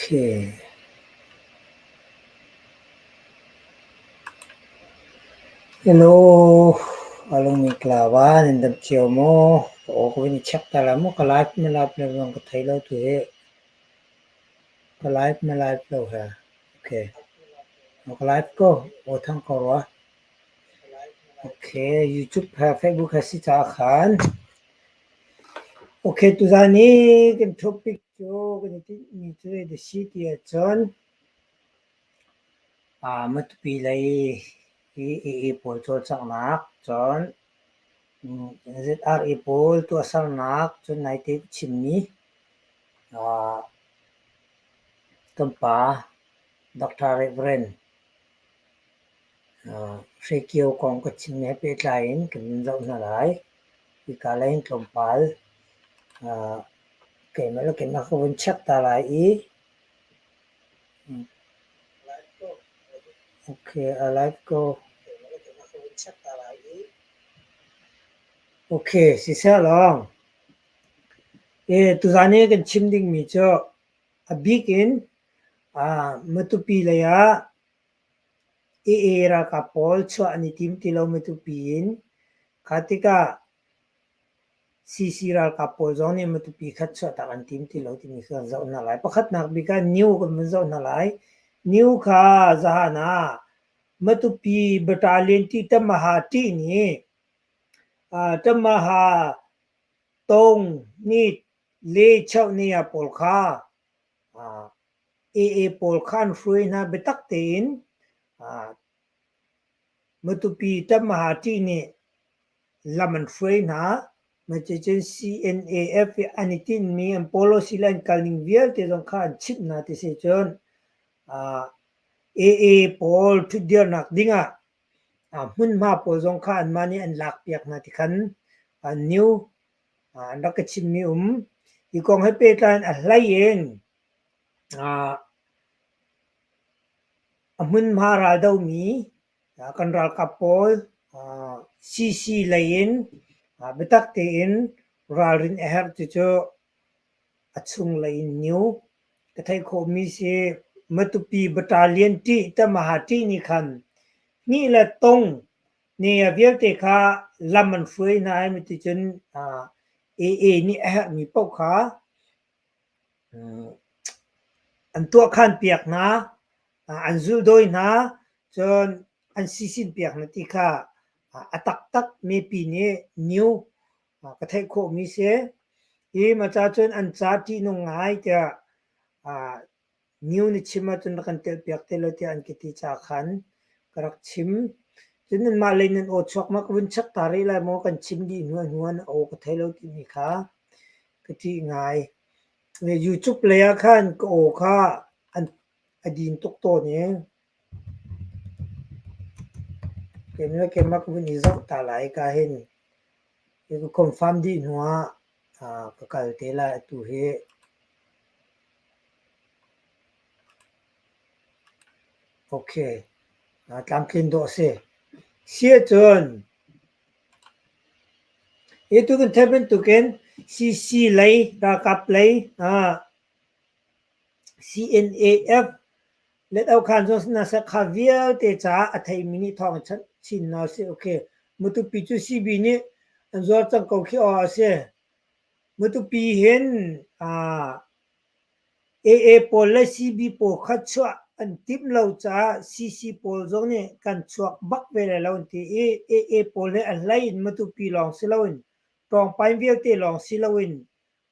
Hello, along ni Klawan in the chiều mo, o ko ni check tala mo ka live na lang ko thailo tu he. Ka live lo ha. Okay. Ka live ko o thang ko wa. Okay, YouTube ha Facebook ha si cha khan. Okay, tu zani kan topic jo kan ni tu the city a chon. Mat pi lai e pol cho chang nak chon. ZRA pol tu asal nak chon naite chimni. Tempa Dr. Reverend Sri Kiêu Kong có chính nhé bế lain cái rộng là lại vì cả lain tompal cái mà nó cái nó không chắc ta lại ý ok alive go ok si sa long tu zane cái chim ding mi cho a big in matupi laya era kapol cho ani tim tilaw matupin katika sisiral kapol zone matupi khat cho ta kan tim tilaw timi kha zo na lai pakhat nak bika new kan zo na lai new kha zahana matupi battalion ti tamahati ni tamaha tong ni le chau ni a polkha polkhan frui na betak tin matupi tamahati ni laman frui na machichen CNAF anitin mi ang polo silan kalning vial te dong khan chip na te se chon pol thudier nak dinga mun ma pol dong khan mani an lak piak na ti khan new nakachim mi ikong he pe tan a hlayen mun ma ra dau mi kan ral kapol CC layin betak te in ralrin eher te cho achung layin new kathai kho mi se matupi battalion ti tamahati ni khan ni la tong ne avial te kha laman frui na ai mi ti chen ni eher mi pau kha an tua khan piak na an zul doi na chon an sisin piak na ti kha atak tak me pi ne new kathai kho mi se ma cha chon an cha ti no ngai ta new ni chima chon kan tel piak tel ti an ki ti cha khan karak chim chun ma lein o chok ma kun chak tari la mo kan chim di nuan o kathai lo ti mi kha ka ti ngai YouTube player khan ko o kha an adin tok to ne kemla kun ni zau ta lai ka hen ko confirm di nuwa ka kal te la tu he okay tam kin do se sia chon tu kan theben tu ken CC lai da kap lai CNAF let au khan zo na sa khavial te cha athai mini thong chin na se okay mutu pi chu CB ni anzor chang ko khi o se mutu pi hen pol la CB po khat chwa an tip lo cha CC pol zo ne kan chuak bak ve la lo ti pol le an lai mutu pi long se lo tong pai vial te long si lo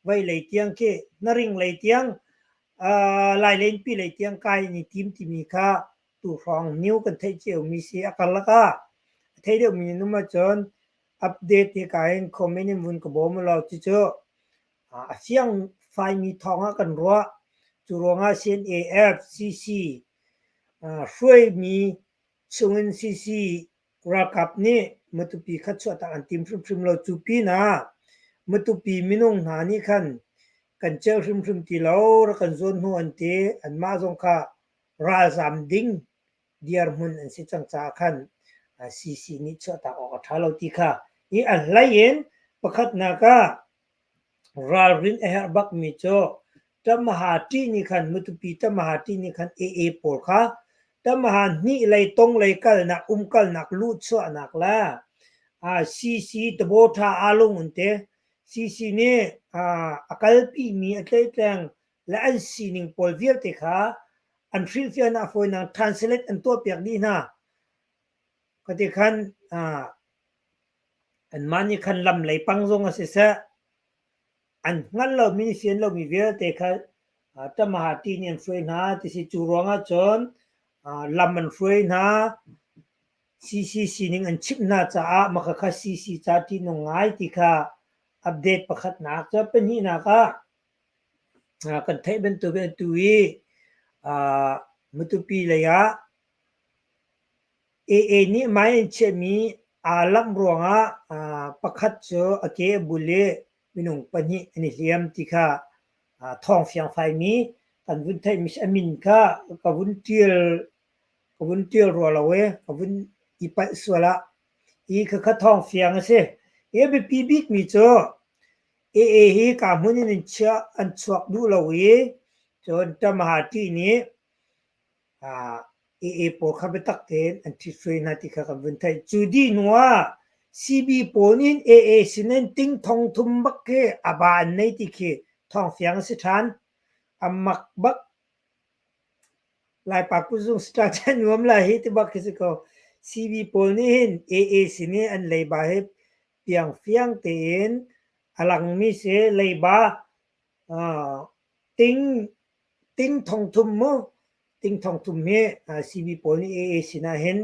vai le tiang ke naring le tiang lai len pi le tiang kai ni tim ti mi kha tu phong new kan thai cheu mi si akal la ka thai de mi nu ma chon update te ka en comment mun ko bom lo chi cho siang fai mi thong kan ro chu ronga sen AFCC shui mi chungen CC rakap ni matupi khatwa ta an tim phrim lo chu pi na matupi minung na ni khan kan cheu phrim ti lo ra kan zon hu an te an ma zong kha ra zam ding diar mun an si chang cha khan CC ni chwa ta o thalo ti kha i an layen pakhat na ka ral rin eher bak mi cho ตมหาที่นี่คันมุตุปีตมหาที่นี่คันเอปอลค่ะตมหานี่เลยตรงเลยกัลนักกัลนักลูดสวนักละซีตโบธาอาลงอุนเตซีเนี่ยกัลปีมีอัตเลตังและอันซีนิงปอลเวียลเตค่ะอันฟิลเฟียนาฟอยนังทรานสเลตอันตัวเปียกดีนะก็ที่คันอันมันนี่คันลำไหลปังซงอาเสะอันงั้นเรามีเสียนเรามีเวียเตค่ะตมหาที่นี่ฟอยนะที่สิจูรวงอาจนลำมันฟอยนะซีนิงอันชิปน่าจะมาค่ะซีจ้าที่นงไงที่ค่ะอัปเดตประคัดนักจะเป็นนี่นะคะกันเทเป็นตัวมุตุปีเลยนี่ไม่เชื่อมีลัมรวงประคัดเจอโอเคบุเล่มินุงปนี่อันนี้เลียมที่ค่ะทองเฟียงไฟมีกันวุ้นไทยมิสอามินค่ะกับวุ้นเตียลรัวละเว้กับวุ้นอีปัสสวละอีคือทองเฟียงเสียไปปีบิกมีเจอฮีกามุนินเชื่ออันชวกดูละเว้จนตมหาที่นี้ปอขับตักเตนอันที่ช่วยนาทีกับวุ้นไทยจูดีนัวซีบีปอนินสินันติงทองทุมบักเกอบานในที่เคทองเฟียงสิทานมักบักลายปากกุซุงสตาร์ทนวมลายที่บักคือก็ซีบีปอนินสิเนอันเลยบาเฮเปียงเฟียงเตนอลังมิเสเลยบาติงทองทุมโมติงทองทุมเฮซีบีปอนิสินะเห็น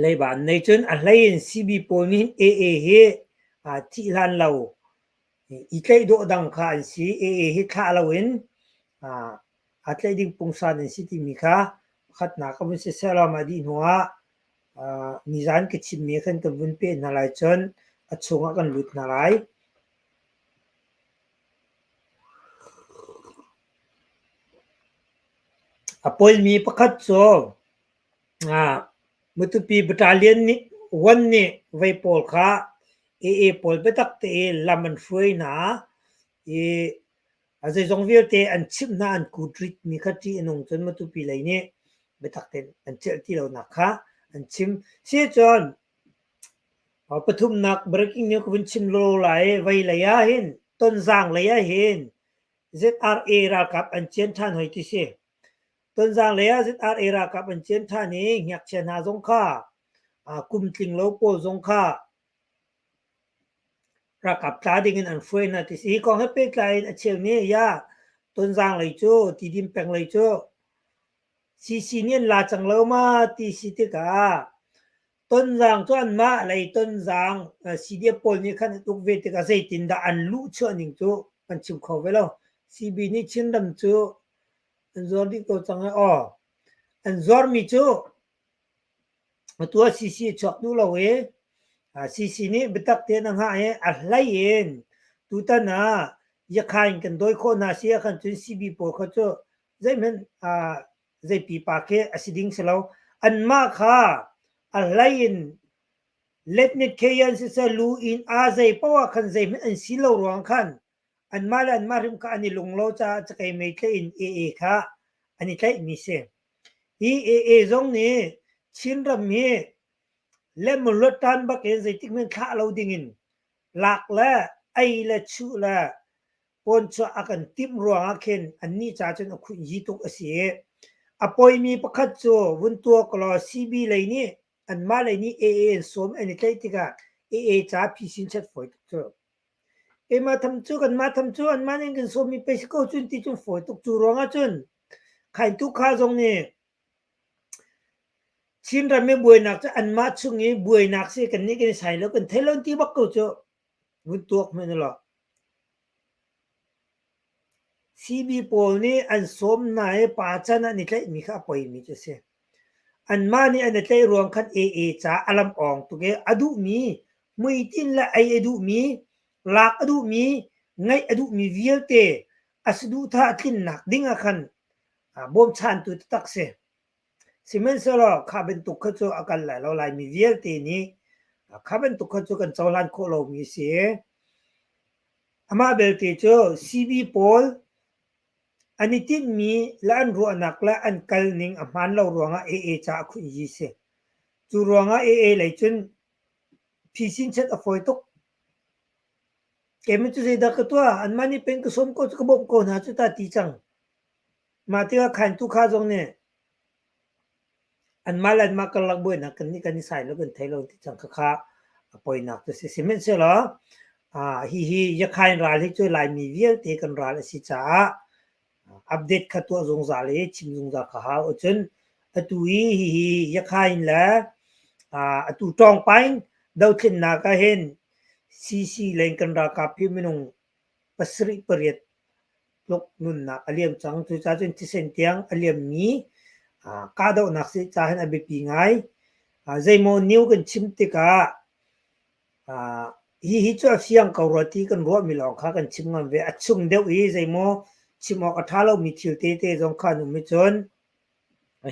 เลยบาในจนอะไรซีบีปอนินเฮที่ลานเราอีกเลยโดดังค่ะซีเฮข้าเราเห็นอัตเลยดิ้งปงซานสิที่มีค่ะขัดนักมันเสียเรามาดีหัวนิจานกิจมีขันกับวุ้นเป็นอะไรจนอัดส่งกันหลุดอะไรพอมีประคัดโซมุตุปีบัตาเลียนนี่วันนี้ไว้พอลค่ะพอลไปตักเตะลำมันช่วยนะอาจจะจงเวียเตอันชิมน่าอันกูดริดมีขัดที่นงจนมุตุปีเลยเนี่ยไปตักเตะอันเจอที่เราหนักค่ะอันชิมเสียจนปทุมนัก breaking news คุณชิมโลไหลไว้เลยเห็นต้นจางเลยเห็น ZRA รากับอันเชียนท่านหอยที่เสียต้นจางเลยZRA รากับอันเชียนท่านนี้อยากเชนาสงค่ากุมติงโลโปสงค่ารากับตาดิ่งอันเฟยนะที่สีของให้เป็นไกลอันเชียงนี้ต้นจางเลยจูที่ดิมแปลงเลยจูซีเนี่ยลาจังเลมาที่สิติกาต้นจางจวนมาเลยต้นจางซีเดียปอลนี่ขันตุกเวติกาเซตินดาอันลู่ชวนนิ่งจูมันชิมเขาไปแล้วซีบีนี่ชินดำจูอันจอร์ดีก็จังอันจอร์มีจูตัวซีชอบดูเราซีนี่เบตักเตนังหาอะไรตุตันยาคายกันโดยคนอาเซียกันจนซีบีปอเขาจูใจมันใจปีปากอสิดิงเสลาอันมาค่ะอะไรเล็ดนิดเคยันสิสลูอินใจเพราะว่าคันใจมันอันสิลรวงคันอันมาริมค่ะอันนี้ลงเราจะใครไม่เคยอินค่ะอันนี้ใครมีเสียตรงนี้ชินรำมีเล่มรถตันบักใจที่มันข้าเราดิ่งหลักและไอและชูและปนชัวอากันติมรวงอาเคนอันนี้จะจนคุยยีตุกเสียปอยมีประคัตโจวุนตัวกลอซีบีเลยนี่อันมาเลยนี่สมอันนี้ใครที่กะจะพิชิตชัดฝอยตุกโจมาทำจูกันมาทำจูอันมาเนี่ยกันสมมีไปสกูจุนที่จุนฝอยตุกจูรวงอาจุนใครทุกข้าตรงนี้ชินรำไม่บวยนักจะอันมาช่วงนี้บวยนักสิกันนี่กันใส่แล้วกันเทลอนที่บักกูโจวุนตัวมันหรอซีบีโปนี่อันสมนายป่าจันนี่ใครมีข้าปอยมีจะเสียอันมานี่อันนี้ใครรวมคันจ้าอลัมอองตุเกอดูมีไม่ตินละไออดูมีลากอดูมีไงอดูมีวิลเตอสดูท่าตินนักดิ้งคันบอมชันตุตักเสสิเมนสโลข้าเป็นตุกขจูอากันแหละเราลายมีวิลเตนี้ข้าเป็นตุกขจูกันเจ้าลันโคโลมีเสีย ama belte cho cb pol ani tin mi la an ru anak la an kal ning aman lo ruanga ee cha khu yi se chu ruanga ee lai chun phisin chet a foi tok kemen chu sei da ka to an mani pen ka som ko ka bom ko na chu ta ti chang ma ti ka khan tu kha jong ne an malan ma kal lak boy na kan ni sai lo kan thailo ti chang kha poi nak to se cement se lo hi ya khain ral hi chu lai mi vial te kan ral si cha update kha to zong za le chim zong za kha ha o chen atu hi ya khain la atu tong pain dau thin na ka hen cc len kan ra ka phi minung pasri pariat lok nun na aliam chang chu cha chen ti sen tiang aliam mi ka dau nak se cha hen abi pi ngai zaimo new kan chim te ka hi chu siang ka ro ti kan ro mi long kha kan chim ngam ve achung deu hi zaimo chim ok athalo mi thil te te jong kha nu mi chon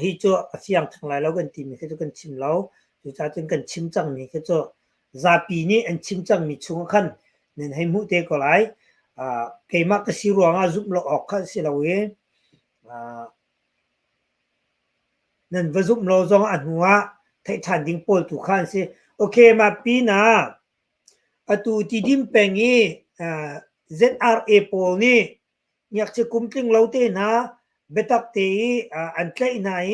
hi chu siang thang lai lo kan ti mi chu kan chim lo chu cha chen kan chim chang mi chu za pi ni an chim chang mi chung khan nen hai mu te ko lai ke ma ka si ruanga zup lo ok kha si lo we nen va zup lo zong an huwa thai than ding pol tu khan se okay ma pi na atu ti dim pengi zra pol ni nyak che kumtling lo te na betak te an tlai nai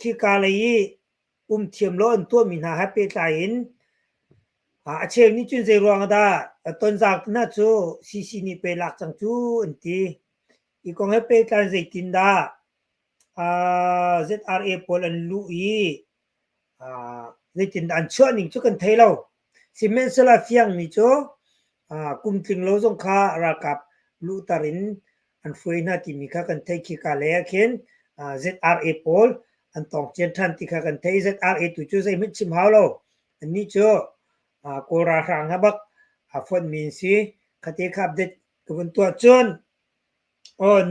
khi ka lei thiam lo an to mi na ha pe tain acheng ni chun zai ruang da ton zak na chu cc ni pe lak chang chu an ti I kong he pe tlan zai tin da zra pol an lu I zai tin an chua ning chu kan thei lo cement sala fiang ni chu kumtling lo zong kha ra kap lu tarin an foi na ti mi kha kan thei khi ka le khen zra pol an tong chen than ti kha kan thei zra tu chu zai mit chim hau lo an ni chu ko ra rang ha bak phon min si khate khap det kun to chon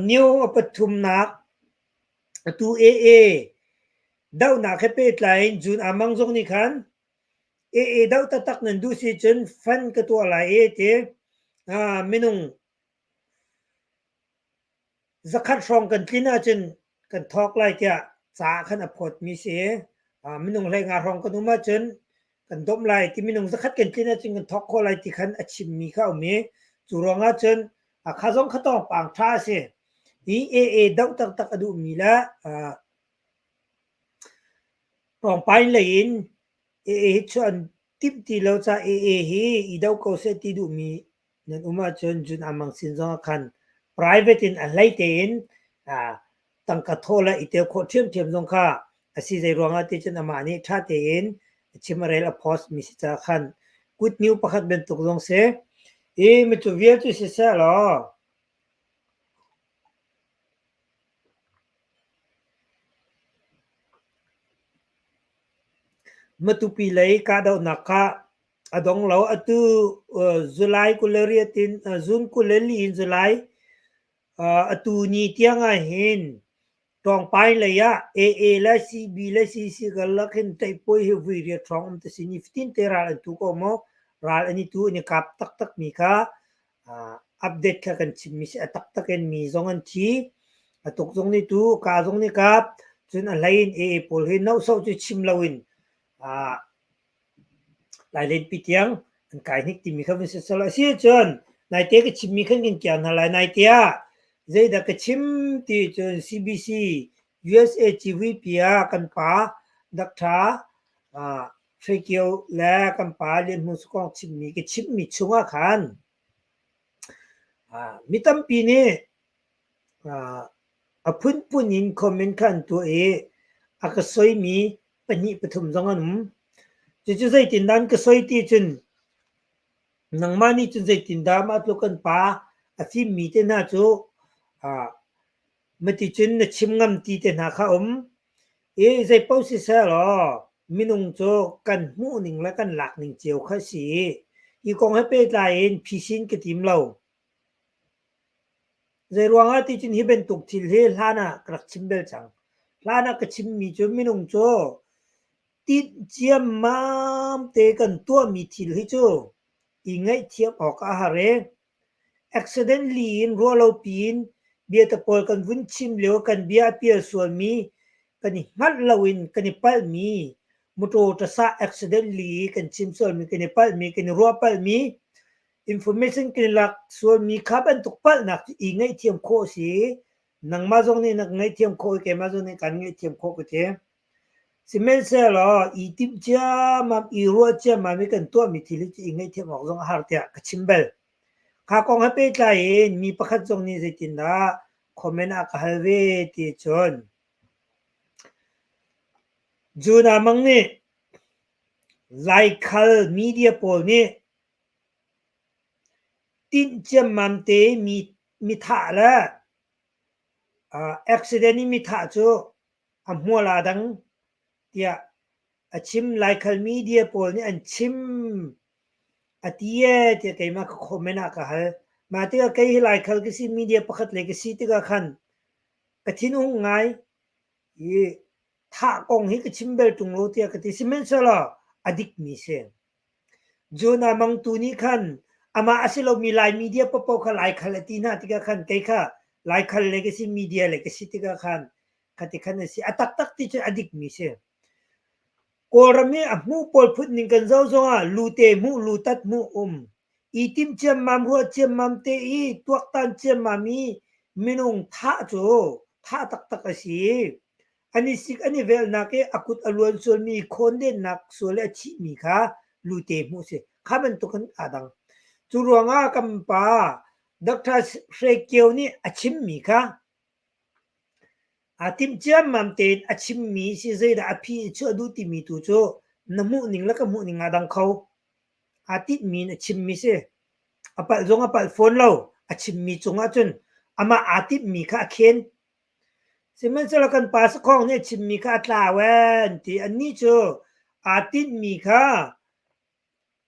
new pathum nak tu dau na khe pe tlain jun amang zong ni khan dau ta tak nan du si chun fan ka to la te minung zakhat rong kan tlina chen kan thok lai tia cha khan a phot mi se minung lai nga rong kan uma chen kan dom lai ti minung zakhat kan tlina chen kan thok kho lai ti khan achim mi kha me chu ronga chen kha zong kha tong pang tha se I dau tak tak adu mi la rong pai lein chuan tip ti lo cha hi I dau ko se ti du mi nan uma chen jun amang sin zong khan private in a late in tang ka thola ite kho thiam zong kha asi zai ronga ti chen ama ni tha te in chimarel a post mi cha khan good new pakhat ben tuk zong se mi tu vial tu se sa lo matupi lei ka dau nakha adong lo atu July kuleri tin June kuleli in July atu ni tianga hin tong pai le ya la cb la cc gal la khin tai poi he vi ri thong te sini 15 tera tu ko mo ral ani tu ni kap tak tak mi kha update kha kan chim mi tak tak en mi zong an thi atok zong ni tu ka zong ni kap chun a lain pol he no so chu chim lawin lai len pitiang an kai nik ti mi kha se sala si chon nai te ka chim mi khan kin kyan na lai nai tia zai da ka chim ti chon cbc usa tvp kan pa dak tha trekio la kan pa len mus ko chim mi ke chim mi chunga khan mitam pi ni apun punin comment khan tu akasoi mi pani pathum zong anum chu zai tin dan ka soi ti chun nang mani chu zai tin da ma tu kan pa afi mi te na chu mati chun na chim ngam ti te na kha zai pau si sa lo minung chu kan mu ning la kan lak ning cheu kha si I kong he pe lai in phisin ke tim lo zai ruanga ti chin hi ben tuk thil he hlana krak chimbel chang hlana ka chim mi chu minung chu ti chiam mam te kan tua mi thil hi chu อีไงเทียมออกอาหารเองaccidentally inรัวเราปีนเบียตะปอลกันวุ่นชิมเหลวกันเบียเปียส่วนมีกันนี่มัดเราอินกันนี่ปัลมีมุโตตะซา accidentally กันชิมส่วนมีกันนี่ปัลมีกันนี่รัวปัลมี information กันนี่หลักส่วนมีขับอันตุกปัลนักอีไงเทียมโคสีนังมาจงนี่นักไงเทียมโคแกมาจงนี่กันไงเทียมโคก็เจสิเมนเซลออีติมจามาอีรัวจามามีกันตัวมีทีลิอีไงเทียมออกจงหาร์เตียกชิมเบลข้ากองให้ไปใจมีประคัตจงนี้สิจินดาคอมเมนต์อาคาเวติชนจูนามังนี่ไลคัลมีเดียโพลนี่ตินจำมันเตมีท่าละอุบิเหตุนี่มีท่าจูอัมหัวลาดังเตียชิมไลคัลมีเดียโพลนี่อันชิมอาทิตย์ที่ใครมาคอมเมนต์อาคามาที่ก็ใครไลคัลก็สิมีเดียประคัตเลยก็สิที่ก็ขันก็ที่นู่นไงท่ากองให้ก็ชิมเบลตรงโลเตียก็ที่สิเมนส์ละอดิกมีเซนจูนามังตูนี่ขันอามาอาศัยเรามีไลน์มีเดียปะปะเขาไลคัลตีน่าที่ก็ขันใครค่ะไลคัลเลยก็สิมีเดียเลยก็สิที่ก็ขันก็ที่ขันสิอัตักที่จะอดิกมีเซนกอรมีอ่ะมูปอลพุดนิงกันเจ้าจงอ่ะลูเตมูลูตัดมูอีติมเชื่อมามรัวเชื่อมามเตอีตัวตันเชื่อมามีมินุงท่าโจท่าตักสิอันนี้สิอันนี้เวลนักเออกุดอลวนส่วนมีคนเด่นนักส่วนเลชิมีค่ะลูเตมูเสข้ามันตุกันอาดังจุรวงอากัมปาดรเฟรเกียวนี่อชิมมีค่ะอาทิมเชื่อมามเตนอชิมมีสิเจดาอภิชดูติมีตุโจนมุนิงละก็มุนิงอาดังเขาอาทิตมีนอชิมมีเสอปัลจงอปัลโฟนเราอชิมมีจงอาจนอามาอาทิตมีค่ะเคนสิมันจะละกันปาสของเนี่ยชิมมีค่ะตาเวนที่อันนี้โจอาทิตมีค่ะ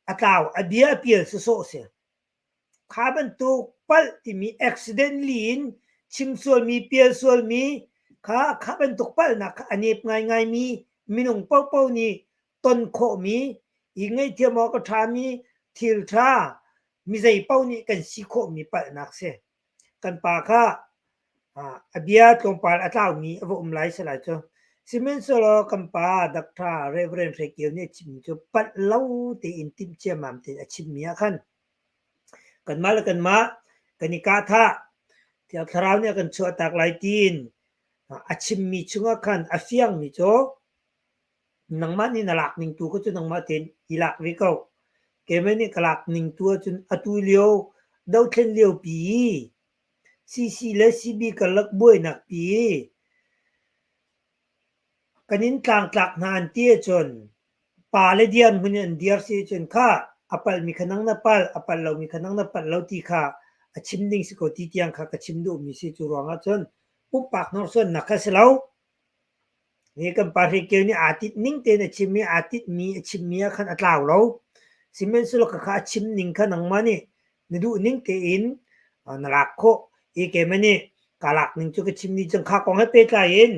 อัตาวอเดียเปียสโซเสข้าบันตุกปัลที่มีอุบิเหตุลีนชิมส่วนมีเปียส่วนมีข้าเป็นตกปัลนักอันนี้ง่ายมีมินุงเป้านี่ต้นโคมีอีกไงเทียมอก็ทามีทิลทรามีใจเป้านี่กันสิโคมีปัลนักเสกันปาค่ะอเบียตรงปาอัตาวมีอวมไลสลายจ้ะสิเมนสโลกันปาดักทราเรเวรนเฟกเกียวเนี่ยชิมจ้ะปัลเล่าที่อินทิมเชื่อมามที่ชิมมีอ่ะคันกันมาแล้วกันมากันนิกาท่าที่อัตราวเนี่ยกันชัวตักไลตีนอาชิมมีช่วงกันอาเฟียงมีโจนังมันนี่นหลักหนึ่งตัวก็จะนังมาเต็นอีหลักวิเกาเกมนี่กหลักหนึ่งตัวจนอตุเลียวดาวเทนเลียวปีซีและซีบีกันลักบวยนักปีกันนินกลางกลักนานเตี้ยจนป่าเลเดียนหุ่นยันเดียร์ซีจนข้าอปัลมีขนังนับปัลอปัลเรามีขนังนับปัลเราตีข้าอาชิมดิ่งสกอตีเตียงข้ากชิมดูมีสิจุรวงจนปุ๊บปากนอร์ส่วนนักเสลานี่กันปาริเกลนี่อาทิตย์นิ่งเตนชิมมีอาทิตย์มีชิมมีขันอัตลาวเราสิเมนสุลกข้าชิมนิ่งขันนังมานี่นดูนิ่งเตอินนลักโคอีเกมันนี่กาลักนิ่งจุกชิมนี่จังข้ากองให้เปตาอิน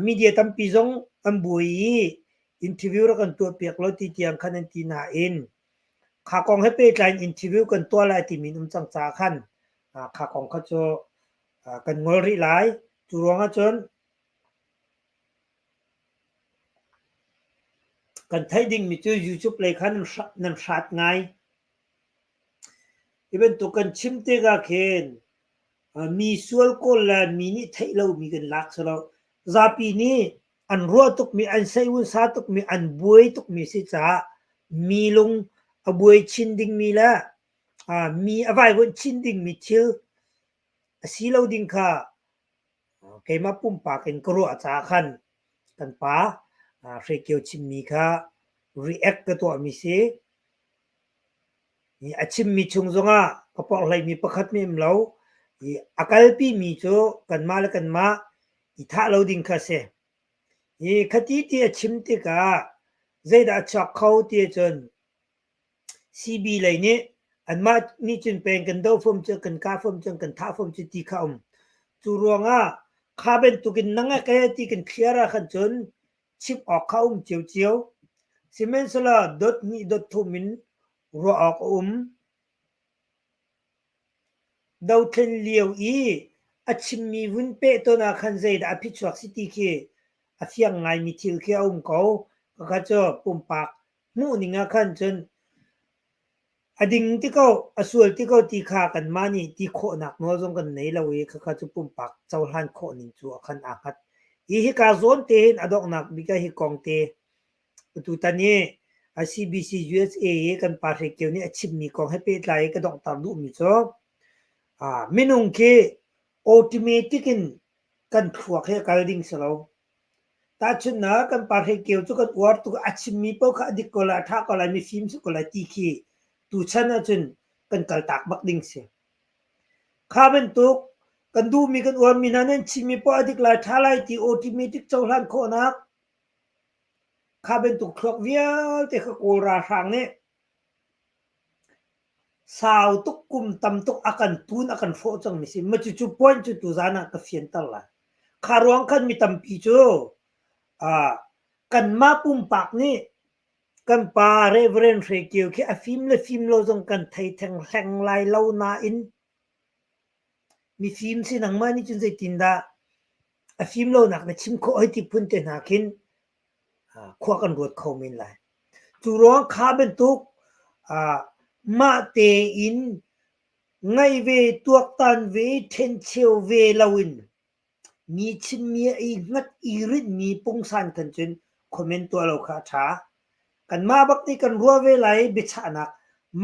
มีเดียตั้มปีจงอันบุยอินทิวิวรักันตัวเปียกเราตีเตียงขันตีนาอินข้ากองให้เปตาอินทิวิวกันตัวอะไรที่มีนุ่มจังจ้าขันข้ากองเขาจะกันงอริไลจุรวงจนกันไทยดิ่งมีตัวยูทูบเลยขันนั่นชัดไงอีเป็นตัวกันชิมเตกาเคนมีส่วนก็ละมีนี่ไทยเรามีกันลักษณะซาปีนี้อันรัวตุกมีอันไซวุสาตุกมีอันบวยตุกมีสิจ้ามีลงบวยชินดิ่งมีละมีอวัยวันชินดิ่งมีชิลสีเราดิ่งค่ะเกมาปุ่มปากกันกรัวจ้าขันกันป้าเฟรเกียวชิมมีค่ะ react กับตัวมีสินี่อาชิมมีชงจงกระป๋องอะไรมีประคัดมีมเหลาอากาศปีมีโจกันมาแล้วกันมาอีท่าเราดิ่งค่ะเสนี่คดีที่อาชิมติกาใจดาชักเขาที่จนซีบีเลยนี่อันมานี่จนเป็นกันดาวฟอมเจอกันกาฟอมเจอกันท่าฟอมจะตีข้ามจุรวงข้าเป็นตุกินนังแก่ที่กันเคลียร์ขันจนชิบออกเข้าเจียวสิเมนสละดดนี่ดดทุมิน รัวออกดาวเทนเลียวอัชมีวุนเปตัวนาคันใจดาพิชวักสิติเคอาเฟียงไงมีทิลเคเขาก็จะปุ่มปากมูนิงาคันจนอดิ่งที่เขาอส่วนที่เขาตีขากันมานี่ที่โคนักนัวจงกันไหนเราก็จะปุ่มปากเจ้าหันโคนิงจัวคันอาคัดฮิกาโซนเตนอดอกนักบิกาฮิกองเตตุตันนี้CBC USA กันปาเรเกียวนี่ชิมมีกองให้เป็ดไหลก็ต้องตามดูมิจ้าไม่นุ่งเคออโตเมติกินกันขวกให้การดิ่งสลาวตาชุนนะกันปาเรเกียวจุกันอวดตุกชิมมีเป้าขาดิกอลาท่ากอลามีฟิล์มสุกอลาตีคีตุชันนะชุนกันกัลตักบักดิ่งเสียข้าเป็นตุกกันดูมีกันอวดมีนั่นชิมมีเป้าดิกลาท่าไลตีออโตเมติกเจ้าหลานโคนักข้าเป็นตุกคลอกเวียเตะโกราทางเนี่ยสาวตุกกุมตำตุกอากันตูนอากันโฟจังมิสิมาจุปอนจุตุจานะกับเฟียนตลาคารวงกันมีตำปีจูกันมาปุ่มปากนี่กันปาเรเวรนเรเกียวคือฟิล์มเลฟิล์มเราจงกันไทยแทงแหงลายเล่านาอินมีฟิล์มสินังมานี่จุนใจตินดาฟิล์มเราหนักนะชิมโคไอติพุนเตนักินขวากันรวดเขามินไลจูร้องข้าเป็นตุกมาเตอินไงเวตัวตันเวเทนเชลเวลาวินมีชิมมีไอ้งัดอีริดมีปงสันกันจนคอมเมนต์ตัวเราขาช้ากันมาบักนี่กันรัวเวไลบิชานัก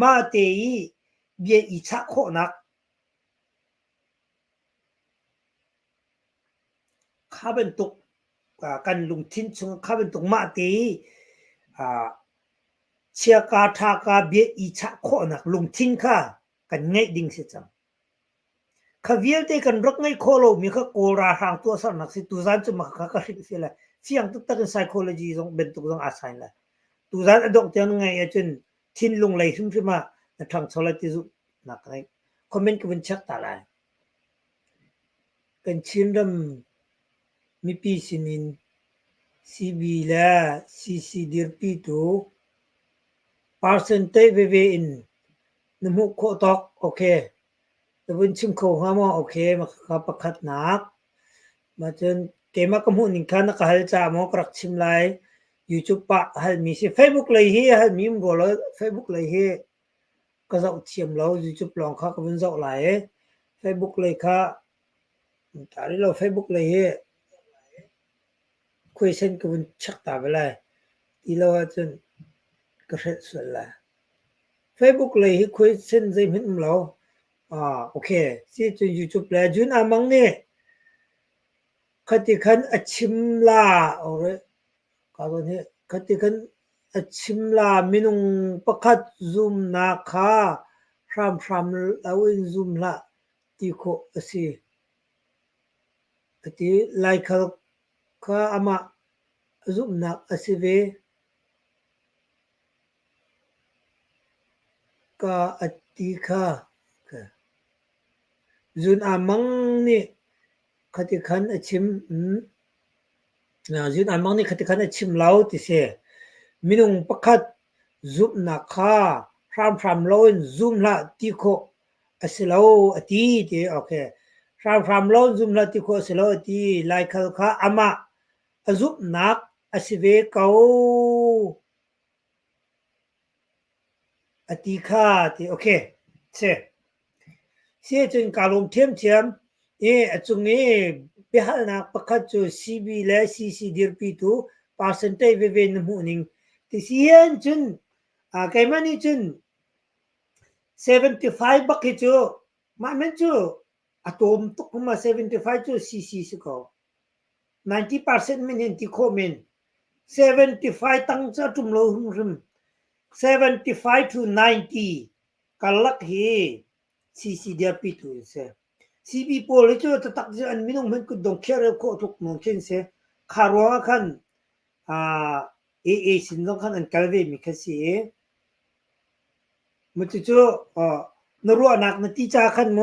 มาเตอีเบียอิชะโคนักข้าเป็นตุกกันลุงทิ้นชงข้าเป็นตุกมาเตอีเชียกาทากาเบียอิชะโคนักลุงทิ้นข้ากันไงดิ่งเสียจังข้าเวียลเตกันรักไงโคโลมีข้าโกราทางตัวสันนักสิตุจันจะมาข้าก็ริบเสียเลยเสียงตุกตะกัน psychology ตรงเป็นตุกตรงอาศัยเลยตุจันอดอกเตียนไงจนทิ้นลงไหลขึ้นมาทางโซลาติจุนักไงคอมเมนต์ก็เป็นชักตาลายกันชินรำมีปีสินินซีบีและซีซีดีร์ปีตูเปอร์เซ็นต์เตเวเวอินนมุโคตอกโอเคแต่วันชิมเขาหามาโอเคมาขับประคัดนักมาจนเกมากมุนิงคันนักฮัลจ่ามอกรักชิมไลยูทูบปะฮัลมีสิเฟซบุ๊กเลยเฮียฮัลมีมบอกเลยเฟซบุ๊กเลยเฮียก็จะเทียมเรายูทูบลองข้าก็เป็นจะไหลเฟซบุ๊กเลยค่ะตอนนี้เราเฟซบุ๊กเลยเฮียคุยเส้นก็เป็นชักตาไปเลยที่เราจนก็เสร็จสุดละเฟซบุ๊กเลยที่คุยเส้นใจเหมือนเราโอเคที่จะยูทูบแล้วจุนอามังเนี่ยคติขันอชิมลาโอ้ยก็ตอนนี้คติขันอชิมลามินุงประคัดซูมนาคาพรามแล้วอินซูมละที่โคสิที่ไลค์เขาอามาซูมนักสิเวก็อติค่ะจุนอามังนี่คติขันอชิมจุนอามังนี่คติขันอชิมลาวที่เสมินุงประคัดซูมนักค่ะพรามแล้วอินซูมละที่โคสิลาวอติที่โอเคพรามแล้วซูมละที่โคสิลาวอติไลค์เขาอามาซูมนักสิเวเขาอติค่ะที่โอเคเสจนการลงเทียมจุงนี้เบลนักประคัดจูซีบีและซีซีดีร์ปีตูเปอร์เซ็นต์เวเนมูนิงที่เสียนจุนใครมันนี่จุน75บักฮิจูมาเมนจูอะตอมตุกมา75จูซีซีสก็90% มินที่โคเมน75ตั้งจะจุ่มโลหุ่มริม75 to 90กัลลักเฮซีเดียปีตูเสซีบีโพลิจูตะตักจะอันมินุงมันกุดงเคียร์โคทุกมงคลเสคารวะคันสินดงคันอันกัลเวมิคสีมุตุจูนรัวนักนติจาคันโม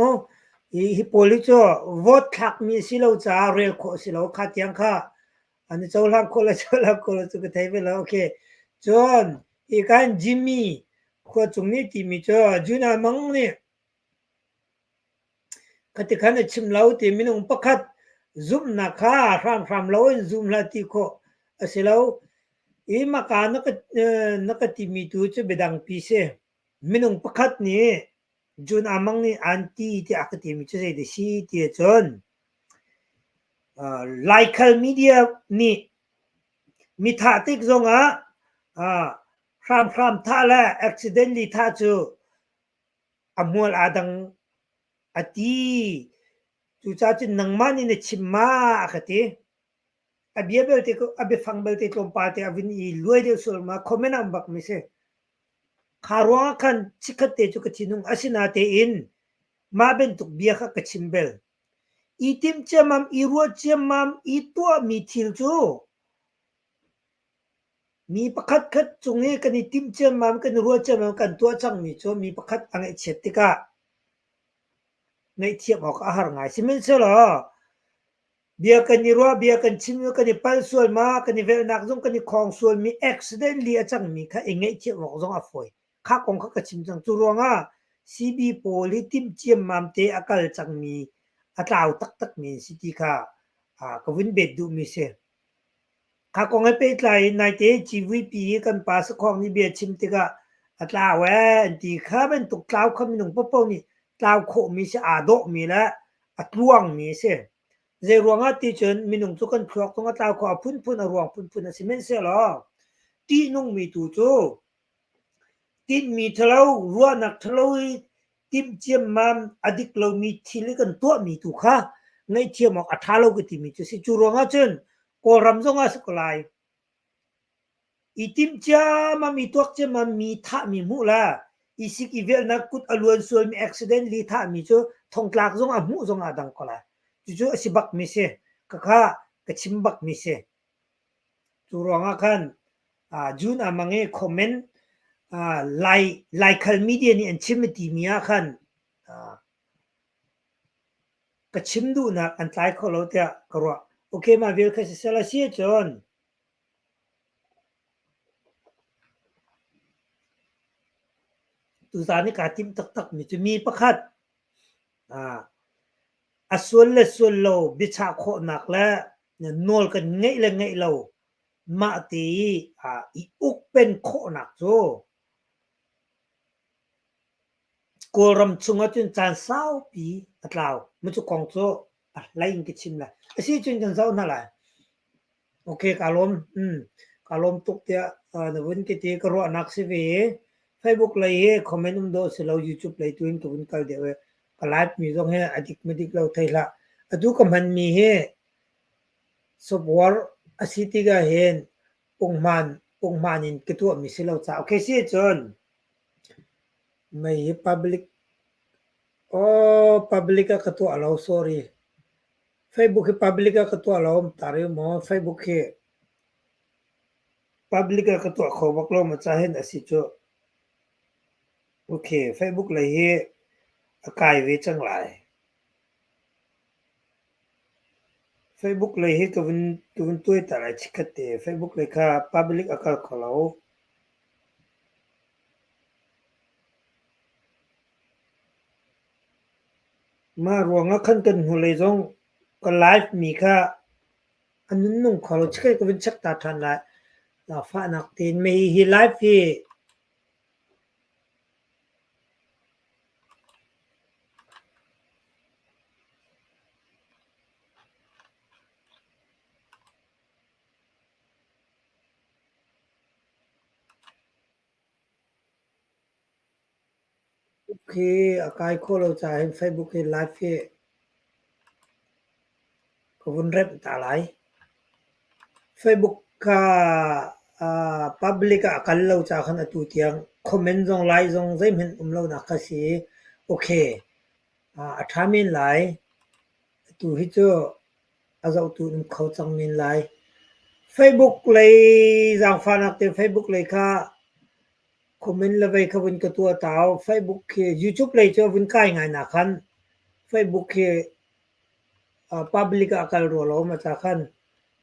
ฮิโพลิจูวอตทักมีสิลาวจาเรลโคสิลาวขัดยังค่ะอันนี้เจ้าลังโคละจุกไทยไปแล้วโอเคจอนอีกันจิมมี่ ขวดจุงนี้ที่มีเจอจุนามังเนี่ยคัติขันชิมเหลาที่มีนุ่งประคัดซุ่มนักข้าทำเหลาซุ่มละที่โคเสเหลาอีมาการนักที่มีตัวจะเบดังปีเสมีนุ่งประคัดนี่จุนามังนี่อันที่อักที่มีเจอเดชีที่จนไลคัลมีเดียนี่มีท่าติกซงพรามท่าละอุบิเหตุลีท่าจูอมัวอาดังอตีจูจ้าจินนังมันนี่ชิมมาคติอบีเบลติก็อบีฟังเบลติตลมปาติอวินอีลวยเดียวสุลมาคอมเมนต์บักมิเซคารวงกันชิคเตจุกตินุงอาศินาเตอินมาเป็นตุกเบียค่ะกชิมเบลอีทิมเจมัมอีรัวเจมัมอีตัวมีทิลจูมีประคัดคัดจงเอกันทิมเจมัมกันรัวเจมัมกันตัวจังมีจูมีประคัดอังเอเชติกาในเทียบออกอาหารง่ายสิมินเสลอเบียกันนี่รัวเบียกันชิมกันนี่ปัลส่วนมากันนี่เวลนักจงกันนี่ของส่วนมีอุบิเหตุลีจังมีค่ะเองไอเทียบออกจงอาฟอยข้าของข้ากชิมจังจูรัวงาซีบีโพลิทิมเจมัมเตอากาลจังมีอัตราตักมีสิที่ค่ะกวินเบ็ดดูมีเสข้าของให้ไปไล่ในเตจีวีพีกันปัสของนี่เบียชิมติกะอัตราเวนที่ข้าเป็นตุกคลาวขมินุงปะปนี่ คลาวโคมีเสอาโดมีละอัตรวงมีเสเจรวงอาทิจนมินุงทุกันครอกตรงอัตราวขอพุ่นอรวงพุ่นสิเมนเสลอตีนุงมีตูจูตีมีทะเลารัวนักทะเลาติมเจียมมามอดิกเรามีทีลิกันตัวมีตูค่ะในเทียมออกอัฐาเราก็ติมีจูสิจูรวงอาจนก็รำจงอาสกลายอีติมเจียมามีตัวเจียมามีท่ามีมูละอีสิกอีเวลนักกุดอลวนส่วนมีอุบิเหตุลีท่ามีจูทงกลากจงอามูจงอาดังก็ละจูสิบักมีเสกะค่ะกะชิมบักมีเสจูรวงอาคันจูนอามังเอคอมเมนต์ไลคัลมีเดียนี่อันชิมตีมีอาคันกะชิมดูนะอันไลค์เขาเราเตะกรัวโอเคมาเวลคัสเซลาเซียจอนตุสานี่กาติมตักมีจะมีประคัดส่วนละส่วนเราบิชาโคนักและนวลกันไงละไงเรามาตีอีอุกเป็นโคนักโจกรมชุงจุนจานสาวปีอัตลาวมันจะกองโจไล่ยิงกิชิมละสิจุนจานสาวนั่นแหละโอเคกาลมกาลมตุกเตียนวันกิตีกรัวนักสิเวเฟซบุ๊กเลยคอมเมนต์ดูสิเรายูทูบเลยตัวเองตัววันกันเดียวก็ไลฟ์มีตรงให้อดีตไม่ดีเราไทยละดูก็มันมีให้สบวรอาศิติกาเห็นปงมันก็ตัวมีสิเราจะโอเคสิจนไม่public public ก็ตัวเรา sorry Facebook public ก็ตัวเราตาเรียมอ Facebook public ก็ตัวเขาบอกเรามาจะเห็นอาศิจโอเค Facebook เลยให้กายเวจังไรFacebook เลยให้ตัวตัวแต่ละชิคเต Facebook เลยค่ะ public อากาศของเรามารวงขันกันหัวเลยจงก็ไลฟ์มีค่ะอันนั้นนุ่งขอเราชิคก็เป็นชักตาทันละเราฟ้านักตีนไม่ฮีไลฟ์ที่โอเคอากายโคเราจะเห็น Facebook ไลฟ์ที่ก็วนเร็บตาไหล Facebook ค่ะpublic อาการเราจะขันตุเตียงคอมเมนต์จงไลฟ์จงใจเห็นเราหนักสิโอเคทามินไลฟ์ตัวที่เจออาจจะตัวนึงเขาจังมินไลฟ์ Facebook เลยจังฟันอักเต Facebook เลยค่ะคอมเมนต์เลยเขาเป็นกตัวเต่า Facebook คือ YouTube เลยเจอเป็นใกล้ไงนะคัน Facebook คือ public อาการรัวเรามาจากคัน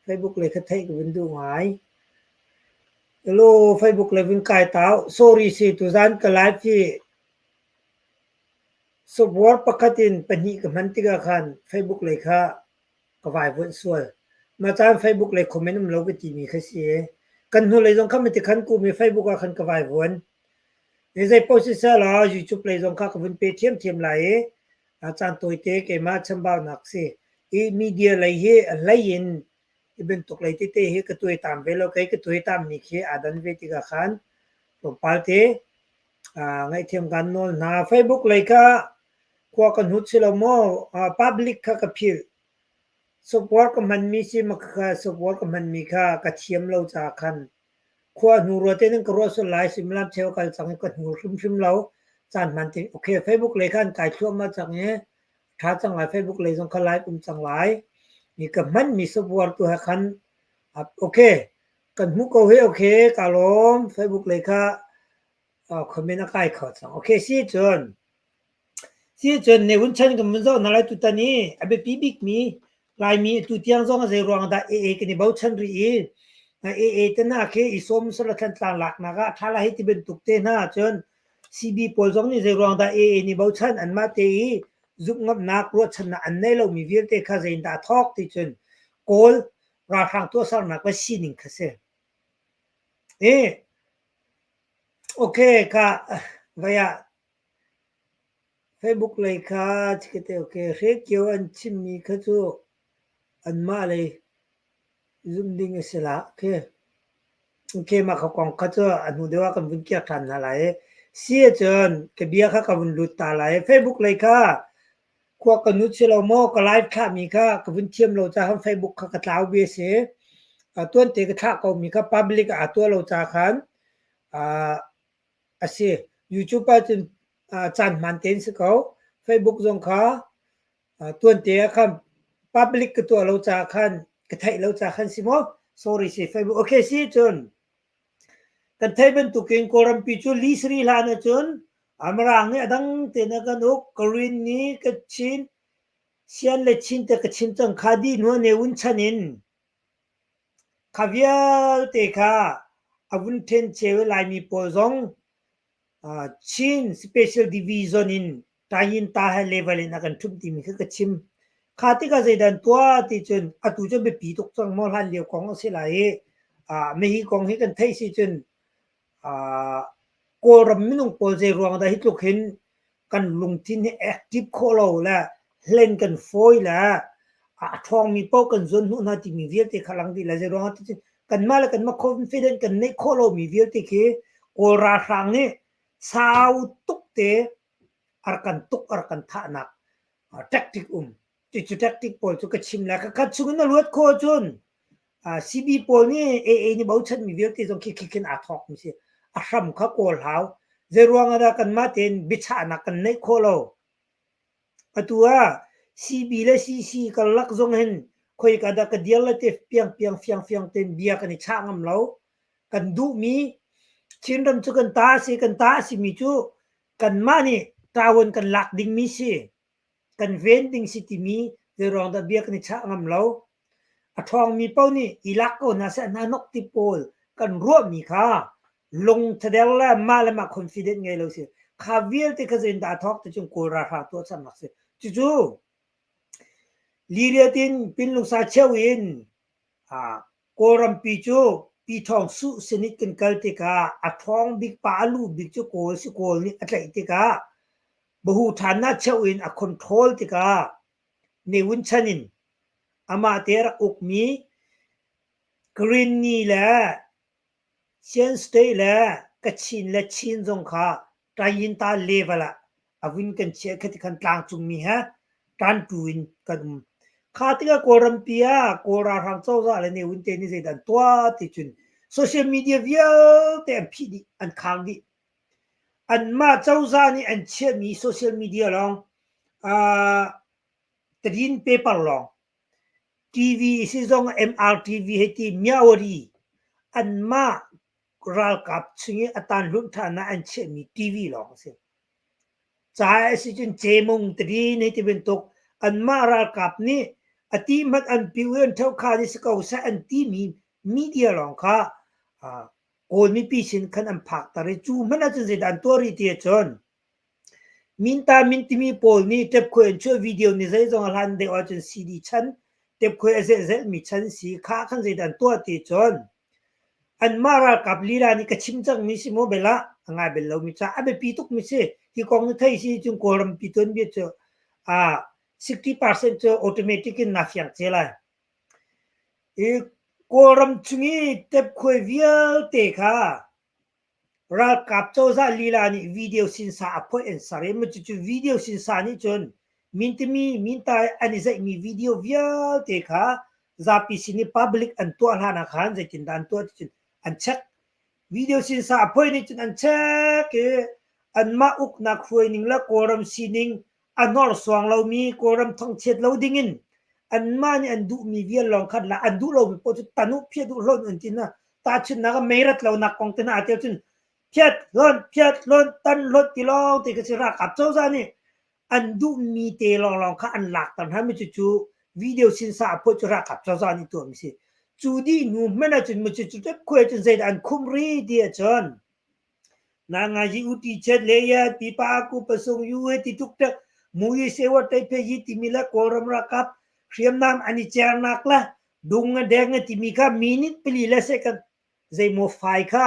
Facebook เลยเขาเทคเป็นดูหาย lo Facebook levin kai tao sorry si tu zan ka live ki software pakatin pani ka mantiga khan Facebook le kha ka vai vun sual ma chan Facebook le comment um lo ke ti mi kha si kan hu le jong kham ti khan ku mi Facebook a khan ka vai vun ni zai post sa la YouTube le jong kha ka vun pe thiam lai a chan toi te ke ma cham ba nak si e media le he lai in ibin tok lai te he ka toi tam ve lo kai ka toi tam ni khe adan ve ti ga khan to palte ngai thiam kan nol na Facebook le kha kwa kan hut sila mo public kha ka phil support ka man mi si makha support ka man mi kha ka thiam lo cha khan kwa nu ro te nang ro so lai simlam cheu kal chang ka nu shim lo chan man ti okay Facebook le khan kai thua ma chang e tha chang lai Facebook le jong kha lai chang lai ni ka man mi support tu ha khan okay kan hu ko he okay ka lom Facebook le kha comment a kai kha chang okay si chon ne hun chan ka mun zo na lai tu ta ni abe pi big mi lai mi tu tiang zong a ze ruang da e ke ni bau chan ri e te na ke i som so la than tlang lak na ga thala hi ti ben tuk te na chon cb pol zong ni ze ruang da e ni bau chan an ma te i zup ngap na kro chan na an nei lo mi vir te kha zein da thok ti chun kol ra thang to sar na ka sining khase okay ka vaya Facebook เลยค่ะที่ก็โอเคเรียกเกี่ยวอันชิมมีเขาจูอันมาเลยซุ่มดิ้งเสละโอเคมาเขากองเขาจูอันหูเดียวกันบุญเกียรติทันอะไรเสียจนกเบียเขากับบุญลุตตาอะไร Facebook เลยค่ะควกันนุชเราโมก็ไลฟ์ค่ะมีค่ะกับบุญเทียมเราจะทำ Facebook เขาก็ตาวเบียเสตัวเตกท่าก็มีค่ะ public ตัวเราจะขันเสีย YouTube ไปจนจันมันเต็นสิเขา Facebook จงขาตัวเตียคัน public ก็ตัวเราจะคันกระไทยเราจะคันสิมอ sorry สิ Facebook โอเคสิจนกันไทยเป็นตุกินโกรัมปีจูลีสรีลานะจนอามรางเนี่ยดังเตนะกันอกกรีนนี้กชินเชียนเลชินแต่กชินจังคาดีนัวเนวุนชันินคาเวียเตค่ะอาวุนเทนเชวลายมีโปซงชิน special division in ตายินตาให้เลเวลนักทุบทีมีคือกระชิมข้าที่ก็จะดันตัวที่จนตุจนไปปีตกจังมอลหันเลียวของเสียหลายไม่ฮีกองให้กันไทยสิจนโกรมมินุงโปเจรวงได้ฮิตลุกเห็นกันลงทิ้นให้แอคทีฟโคโลและเล่นกันฟอยและทองมีเป้ากันจนหุ่นที่มีเวียที่ขลังดีและเจรวงที่กันมาแล้วกันมาคอนฟิเดนกันในโคโลมีเวียที่คือโกราสังนี่สาวตุกเตarkan tuk arkan thanak tactic ti tactic pol chu ka chim la ka chung na luat kho chun cb pol ni e ni bau chan mi việc ti jong ki kin a thok mi se a ram kha kol haw je ruang ada kan ma ten bicha na kan nei kholo atua cb le cc ka lak jong hen khoi ka da ka dial la te piang ten bia kan ni changam lo kan du mi chin ram chu kan ta si mi chu kan ma ni tawon kan lak ding mi si kan ven ding si ti mi de rong da bia kan cha ngam lo a thong mi pau ni ilak ko na sa na nok ti pol kan ro mi kha long thadel la ma la ma confident ngai lo si kha viel te ka zen da thok te chung ko ra ha to sam mak se chu li ria tin pin lu sa chewin ko ram pi chu pi thong su senit kan kal te ka a thong big pa lu big chu ko si ko ni atlai te ka बहु थाना चौइन a control tika newun chanin ama ter ukmi green ni la chen stay la kachin la chin jong kha tayin ta level awin kan che khati kan tlang chung mi ha tan tuin kan khatika koram pia kora rang chau za le newun te ni zedan twa ti chun social media via te pd an khang diอันมาเจ้าซานี่อันเชื่อมีโซเชียลมีเดียลองตรีนเปเปอร์ลองทีวีซีซอง MRTV ให้ที่เมียวรีอันมาราลกับชิงอัตันรุ่นฐานะอันเชื่อมีทีวีลองเสียจ่ายสิจนเจมงตรีนให้ที่เป็นตกอันมาราลกับนี่อติมัดอันพิวเอนเท่าคาดิสกาวซะอันที่มีมีเดียลองค่ะ โกนมีปีชินขันอันผักตาเรจูมันอาจจะเสดันตัวรีเตียจนมินตามินติมีโปลนี่เจ็บคุยช่วยวิดีโอนี่ใช้จงหันเดียวจนซีดีชั้นเจ็บคุยเสร็จมีชั้นสีข้าขันเสดันตัวตีจนอันมารากับลีลานี่ก็ชิมจังมิสิโมเบล่าง่ายเบลล์มิจ้าอันเป็นปีตุกมิสิที่กองไทยสิจุงโกรมปีตุนเบียจ60% ออโตเมติกนับอย่างเจล่าโกรมจุงี้เจ็บคุยวิลเตค่ะรากับเจ้าซาลีลานี่วิดีโอสินสาพอเอ็นสาเรมันจะวิดีโอสินสานี่จนมินตาอันนี้จะมีวิดีโอวิลเตค่ะจะพิสินี่พับลิกอันตัวหานักขันจะจินดันตัวจนอันเช็ควิดีโอสินสาพอนี่จนอันเช็คอันมาอุกนักคุยนิ่งละโกรมสินิงอันนอร์สว่างเรามีโกรมทั้งเช็ดเราดิ่งินอันมานี่อันดูมีวิลลองขัดละอันดูเราพอจะตันุเพียดูล้นอันจินนะตาชินนักไม่รัดเรานักกองเตน่าเทียวจนเพียดล้นตันล้นตีลองตีกระชิรักกับเจ้าซานี่อันดูมีเตลองค่ะอันหลักตันให้ไม่จู่วิดีโอสินสาพอจะรักกับเจ้าซานี่ตัวมิสิจูดีนูไม่น่าจะไม่จู่จะคุยจนเสร็จอันคุมรีเดียจนนางอาจีอุติเช็ดเลยปีปากูประสงค์ยูเอติทุกทักมุยเสวะไตเพยิติมิละโกรมรักกับเขียมน้ำอันนี้เจอนักละดุงเดงติมิค่ะมินิทปลีละเซกันใจโมไฟค่ะ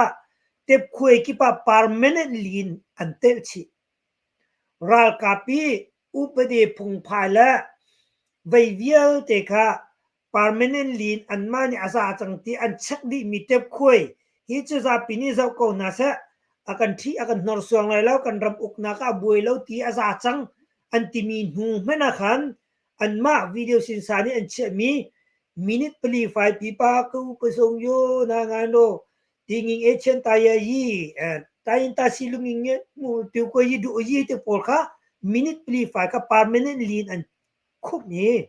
เต็บคุยกิปะ permanent lean อันเตลชีรัลกาปีอุปเดพุงพายละไวเวียลเตค่ะ permanent lean อันมานี่อาซาจังตีอันชักดีมีเต็บคุยฮิจจะปีนี้เราก็น่าเสakan thi akan nor suang lai lau kan ram uk na ka buai lau ti asa chang an ti mi nu mena khan an ma video sin sani an che mi minute pli 5 pipa ku pesong yo na ngano tinging echen ta ya yi ta in ta siluming mu tu ko yi du yi te por kha minute pli 5 ka permanent lean an khup ni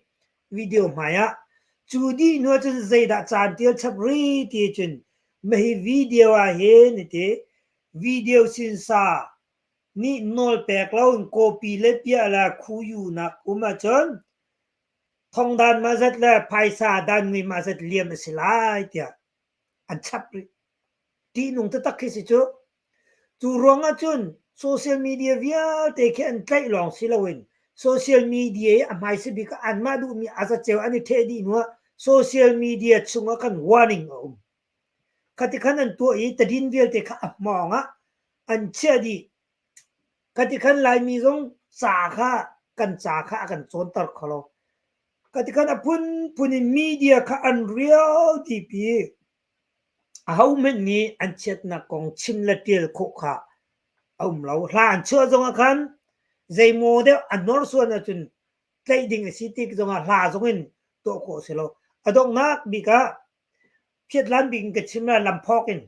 video maya chudi no chen zai da chan tel chap ri ti chen mai video a he ni teวิดีโอสินซานี่นอลแปกแล้วโคปีเล็บเปียละคูอยู่นักอุมาจนทองดานมาเสร็จแล้วภายซาดานมีมาเสร็จเลียมสิลายเตียอันชับที่นุ่งตะตักสิจูจูรองอาจุนโซเชียลมีเดียวิอาเตะอันใกล้ลองสิละเวนโซเชียลมีเดียอันไม่สิบิกอันมาดูมีอาจจะเจ้าอันนี้เทดีนัวโซเชียลมีเดียชงกัน warning คติขันอันตัวอีตดินเวียลเตะมองอันเชื่อดีคติขันลายมีตรงสาขากันสาขากันโซนตร์คลคติขันพุนมีเดียค่ะอันเรียลทีพีเอาเมื่อนี้อันเช็ดนักกองชิมละเตียลคุกค่ะเอาเราหลานเชื่อตรงกันใจโมเดลอันนอร์ส่วนนั้นจนใจดิ่งสิติกตรงหลาตรงนี้ตัวโคเสลอดงนักบิกะเพียรลันบิงกับชิมละลำพอกิน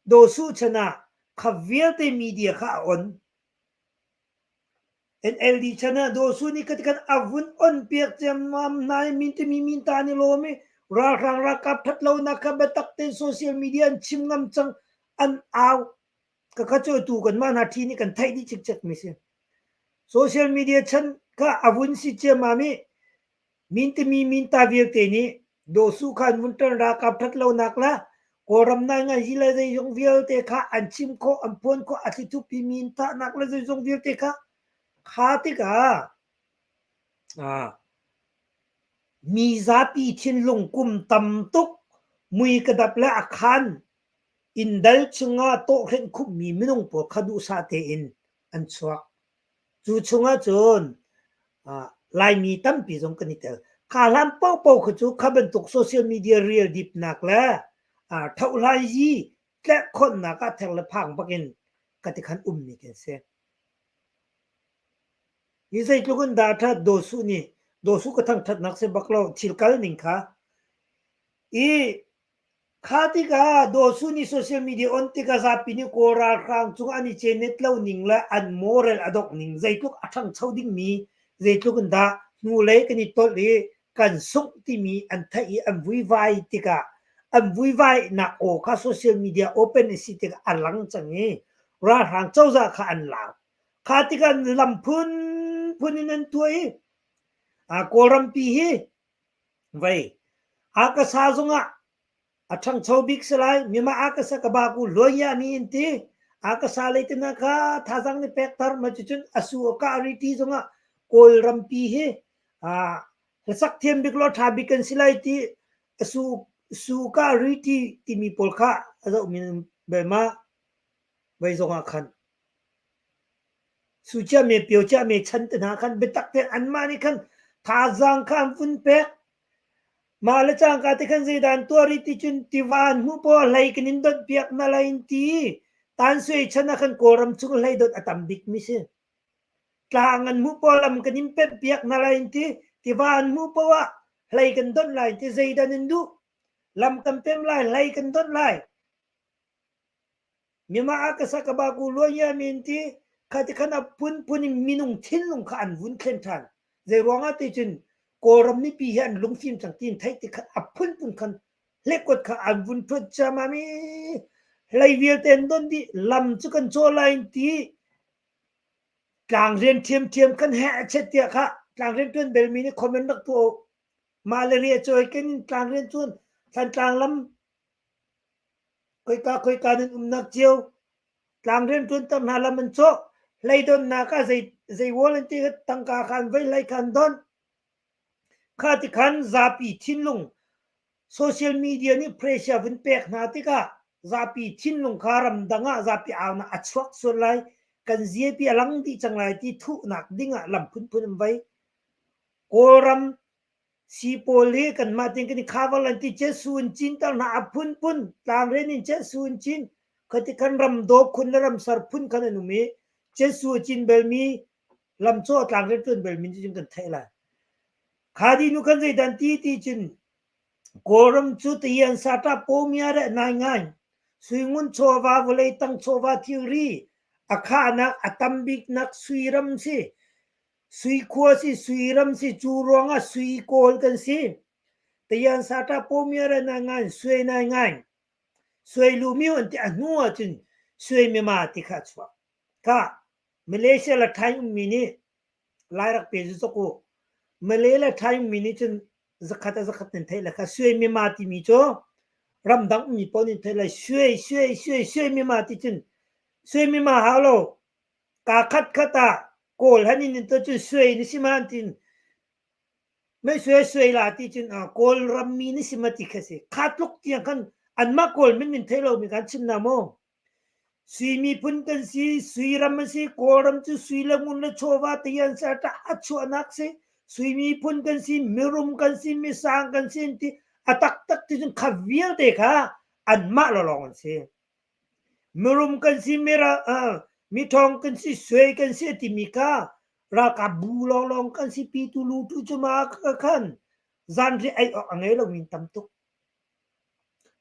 โดสู้ชนะขวิลเตมีเดียค่ะอ่อน NLD ชนะโดสู้นี่ก็จะกันอาวุธอ่อนเปียกเจมมานายมินตานี่โลมิรักกับทัดเรานักบัตักเตนโซเชียลมีเดียชิมงำจังอันเอาก็เขาจะตูกันมานาทีนี้กันไทยดิจิกมิเสียโซเชียลมีเดียฉันก็อาวุธสิเจมามินตาเวียเตนี่โดสู้ขันมุนตันรักกับทัดเรานักละโกรมนายงานยิลาจะยงเวียเตค่ะอันชิมโคอันพวนโคอาทิตุปีมินตานักละจะยงเวียเตค่ะข้าติกามีซาปีทินลงกุมตำตุกมุยกระดับและอาคารอินดัลชงาโตเห็นคุมมีไม่ต้องปวดขดูซาเตอินอันสวกจูชงาจนลายมีตั้มปีจงกันนิเตอข้าลันเป้าขจูข้าเป็นตุกโซเชียลมีเดียเรียลดิบนักแล้วเท่าไรยี่และคนนักแทงละพังปักินกติขันนี่กันเสียนี่ใช่ทุกคนด่าถ้าโดสู้ก็ทั้งทัดนักเสบักเราทิลกัลนิงค่ะข้าที่กาโดสู้นี่โซเชียลมีเดียอันที่กาซาปินิโกราครั้งจุงอันนี้เจเน็ตเล่านิงละอันมอรัลอดอกนิงใจทุกทั้งชาวดิ้งมีใจทุกคนด่านูเล็กนี่ตัวเลยกันส่งที่มีอันไทยอันวุ่นวายที่กาอันวุ่นวายนักโอข้าโซเชียลมีเดียโอเปนสิที่กาอันหลังจังนี้ราครั้งเจ้าจะข้าอันหลังข้าที่กาลำพุนนั่นตัวโกรัมปีไว้อากาศาจง atang chobik salai mima akasa kabaku loya ni inti akasa leitina ka thazang ni pektar machuchun asu ka ariti zonga kol rampi he sak thiam biklo thabikan silai ti asu su ka ariti timi polkha azo min bema bai zonga khan sucha me pyocha me chantna khan betak te anma ni khan thazang khan fun pek mala chang ka te khan zidan to ri ti chun tiwan hu po lai kinin dot piak na lain ti tan sui chana khan koram chung lai dot atam bik mi se tlangan mu po lam kanin pe piak na lain ti tiwan mu po wa lai kan dot lai ti zidan indu lam kam pem lai kan dot lai mima akasa ka ba ku lo ya min ti khati khana pun minung thin lung kha an vun khen than ze ronga ti chun koram ni pi han lung phim chang tin thai ti kha apun pun khan lekot kha an vun thot chama mi lai vial ten don di lam chu kan cho lain ti tlang ren thiam kan ha che tia kha tlang ren tun bel mi ni comment dak tu malaria choi ken tlang ren chun than tlang lam koi ka nin nak chiu tlang ren tun tam na lam man cho lai don na ka zai volunteer tang ka khan vai lai khan don khati khan zapi thinlung social media ni pressure vun pek na ti ka zapi thinlung kharam danga zapi awna achwak so lai kan ziepi alang ti changlai ti thu nak dinga lam phun vai koram si poli kan ma ting kan khawalan ti che sun chin tal na phun tang ren in che sun chin khati khan ram do khun ram sar phun khan nu mi che su chin bel mi lam cho tang ren tun bel min jin kan thaila khadi nu kan zai dan ti chin koram chu ti yan sata pomia re nai ngai suingun chowa volei tang chowa theory akha nak atambik nak suiram si sui khua si suiram si churonga sui kol kan si ti yan sata pomia re nai ngai sui nai ngai sui lumiu anti anua chin sui me ma ti kha chwa ka malaysia la thai mini lairak pe ju ko malaysia thai mini chin zakat nin thai la kha sui me ma ti mi cho ram dang mi pon nin thai la sui me ma ti chin sui me ma halo ka khat khata kol hanin nin to chin sui ni siman tinไม่สวยล่ะที่จริงโกลรัมมีนี่สิมาติแค่สิขาดลุกเตียงกันอันมาโกลมันเทเรามีการชิมน้ำโมสุยมีพุ่นกันสิสุยรัมสิโกลรัมจะสุยละมุนละโชวาตียันสะตาอัจฉรินักสิสุยมีพุ่นกันสิมีรุมกันสิมีสางกันสิที่อัตักที่จริงขวิลเด็กฮะอันมาละลองสิมีรุมกันสิมีทองกันสิสวยกันสิที่มีก้าราคาบูลองกันสิปีตุลูตุจมาคันจันทร์ไอออกอังเอเราวินตำตุก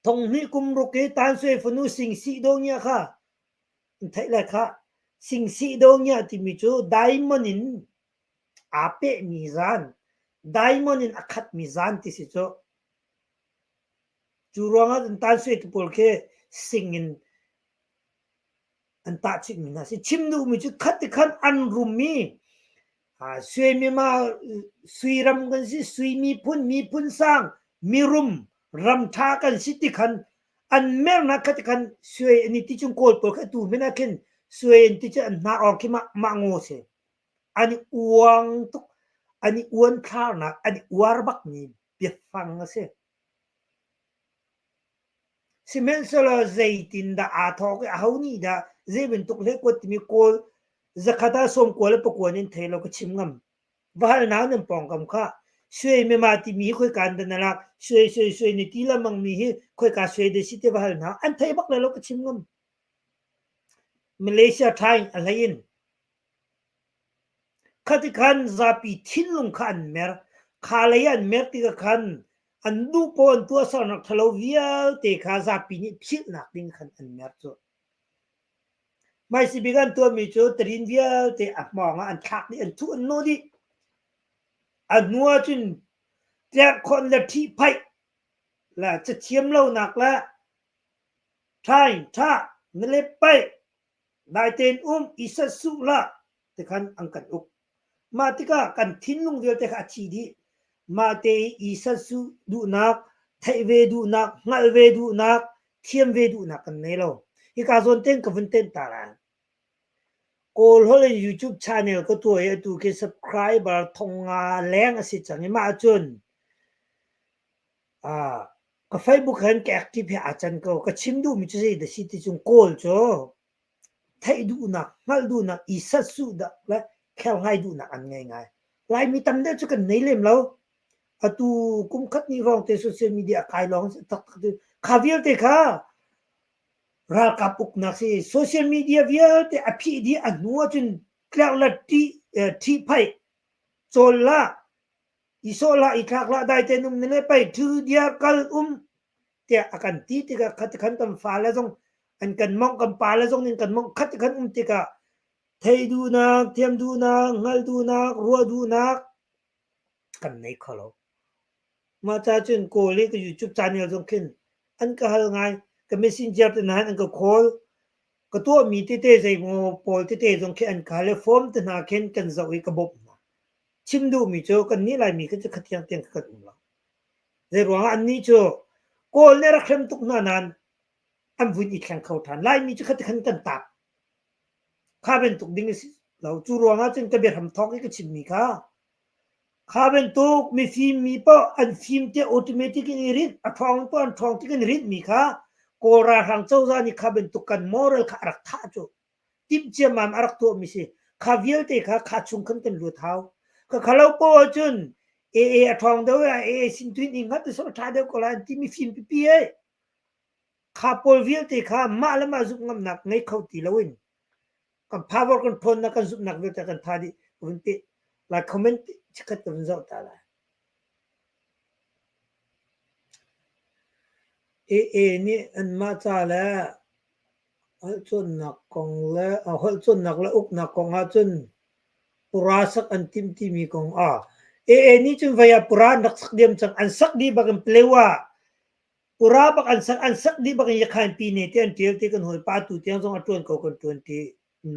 ทงนี้กุมรุกเกตันสวยฟนุสิงสีดงเนี่ยค่ะไทยเลยค่ะสิงสีดงเนี่ยที่มีจูไดมอนินอาเปมิซานไดมอนินอคัดมิซานที่สิจูรองอันตันสวยตุปอลเคสิงินอันตาชิมินาสิชิมดูมีจูคัดที่คันอันรุมีสวยมีมาสวยรำกันสิสวยมีพุ่นสร้างมีรุมรำท่ากันสิติคันอันแม่นักติคันสวยอันนี้ที่จงโกลปลกตูไม่น่าเข็นสวยอันที่จะน่าออกขึ้นมาโง่เสียอันนี้อวงตุกอันนี้อวนข้าวนักอันนี้อวารบักนี่เปียฟังเสียสิเมนสละใจตินดาอาทอกเอานี่ดาเจเป็นตุกเล็กกว่าที่มีโกลzakata som ko le pokwanin thelo ko chimngam wal na nem pong kam kha sui me ma ti mi khoi kan da na sui ni ti la mang mi hi khoi ka sui de site wal na an thai bak le lo ko chimngam malaysia thai alain khati khan zapi thinlung khan mer khalayan mer ti ka khan an du pon tua sa nak thalo vial te kha zapi ni phil nak ding khan an mer choไม่สิบิกันตัวมีโจตรินเวียแต่มองอันทักนี่อันทุนโนดิอันนัวจุนแจกคนละที่ไพ่ละจะเทียมเล่าหนักละใช่ถ้าเนเล็บไปได้เต็นอิสสุละแต่คันอังกันอุกมาติกากันทิ้นลงเดียวแต่ขาชีดีมาเตอิสสุดูนัก ไทยเวดูนักงัลเวดูนักเทียมเวดูนักกันนี่เราอีกาส่วนเต้นกับวันเต้นตาลานโกลฮอลยูทูบชาแนลก็ตัวเอตูเก subscriber ทงงาแรงอสิจังมาจนก็เฟซบุ๊กเห็นแก active อาจารย์ก็ชิมดูมิจะใช่เดชิที่จงโกลจ้ะไทยดูนักงัลดูนักอีสัตสุดและแค่ง่ายดูนักอันง่ายๆไลน์มีตำเดียวจะกันในเล่มแล้วtu kum khat ni rong te social media kai long tak khaviel te kha ra kapuk na si social media vial te api di anua chun klak la ti pai chola isola itlak la dai te num ne pai thu dia kal te akan ti te ka khat khan tam fa la jong an kan mong kan pa la jong nin kan mong khat khan te ka thei du na thiam du na ngal du na ro du na kan nei khaloมาจากจนโกลีก็ยูทูบชาแนลจงขึ้นอันก็หาง่ายก็เมสเซนเจอร์ตัวนั้นอันก็คอลก็ตัวมีที่เตะใส่โมโพลที่เตะจงขึ้นอันก็เลยฟอร์มตัวนั้นขึ้นกันจะอีกระบบชิมดูมีโจกันนี่ลายมีก็จะขัดยังเตียงขัดอุ้มเราในระหว่างอันนี้โจโกลเนี่ยรักเล่มตุกนานันอันวุ่นอีกแข่งเข้าทานลายมีจะขัดขันกันตับข้าเป็นตุกดิ้งสิเราจูระหว่างจนกระเบียดทำท้องก็ชิมมีข้าข้าเป็นตุกมีฟิล์มมีป้ออันฟิล์มเตะออโตเมติกนี่ริดอัดทองป้ออันทองที่กันริดมีข้าโกราหังเจ้าจานี่ข้าเป็นตุกกันมอรัลข้ารักท่าโจทิมเจียมันรักตัวมีสิข้าเวียลเตะข้าชุงขันกันรัวเท้าก็ข้าเล่าป้อจนอัดทองเดียวสินทุนอิงฮัตสุดท้ายเดียวก็แล้วที่มีฟิล์มปีข้าพอลเวียลเตะข้ามาแล้วมาซุบงำหนักในเขาตีละวินกันพาวเวอร์กันทนนักกันซุบหนักเวียลเตะกันท่าดิวันเตะลายคอมเมนต์ชิคัดกันเจ้าตาละนี่อันมาจ้าแล้วฮัลจนนักกองแล้วฮัลจนนักแล้วอุกนักกองฮัลจนปุราสักอันทิมที่มีกองนี่จนวายปุรานักสักเดียมจังอันสักดีบังเปลวะปุราบักอันสักดีบังยักขันปีเนี่ยที่อันเทียวที่กันหัวป้าตุที่อันทรงอัตวนเขากันตวนที่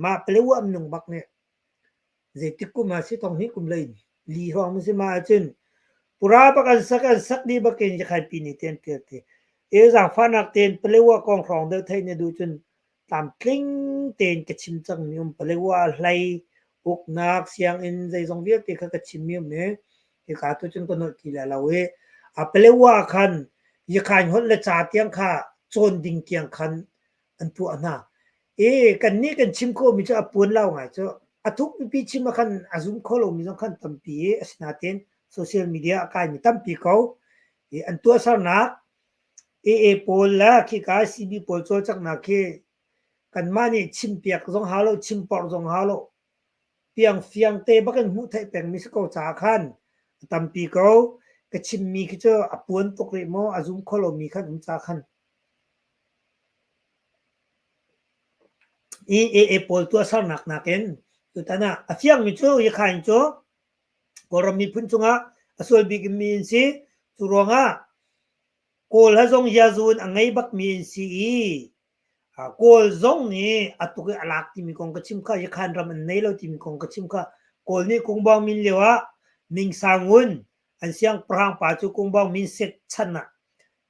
มาเปลวะมันนุ่งบักเนี่ยเจติกุมาสิตรงนี้กุมเลยลีห้องมันสิมาจนปุราบักอันสักดีบังยักขันปีเนี่ยที่อันเทียวที่จากฟ้านักเต้นเปลวะกองครองเดินไทยเนี่ยดูจนตามคลิ้งเต้นกระชิมจังมีเปลวะไหลอุกนักเสียงอินใจทรงเวียที่เขากระชิมมีเนี่ยที่ขาตัวจนคนนึกทีละเราเปลวะคันยาขันคนละจ่าเตียงข้าโจนดิ่งเตียงคันอันตัวน่ะกันนี่กันชิมโคมีจะปวนเล่าไงจะทุกปีชิมมาคันอาซุมโคโลมีต้องคันตั้มปีสนาเต้นโซเชียลมีเดียกายมีตั้มปีเขาอันตัวสาวนักโพลละขี้กาซีบีโพลโจจักนักกันมานี่ชิมเปียกจงฮาโลชิมปอร์จงฮาโลเปียงเฟียงเตบักันหูไทยแปลงมิสโกจาคันตั้มปีเขาก็ชิมมีคือจะปวนตกเรโมอาซุมโคโลมีคันจาคันโพลตัวสาวนักนักเองตัวนั้นเฟียงมิโจยขันโจก็เรามีพื้นจงส่วนบิกมีนสิจุรวงโกลฮะจงยาซูนอังไงบักมีนซีโกลจงนี่ตุกอลักที่มีกองกระชิมข้ายขันรำอันไหนเราที่มีกองกระชิมข้าโกลนี่คงบางมินเลวะมิงสางุนอันเสียงพรางป่าจูคงบางมินเซ็กชันนะ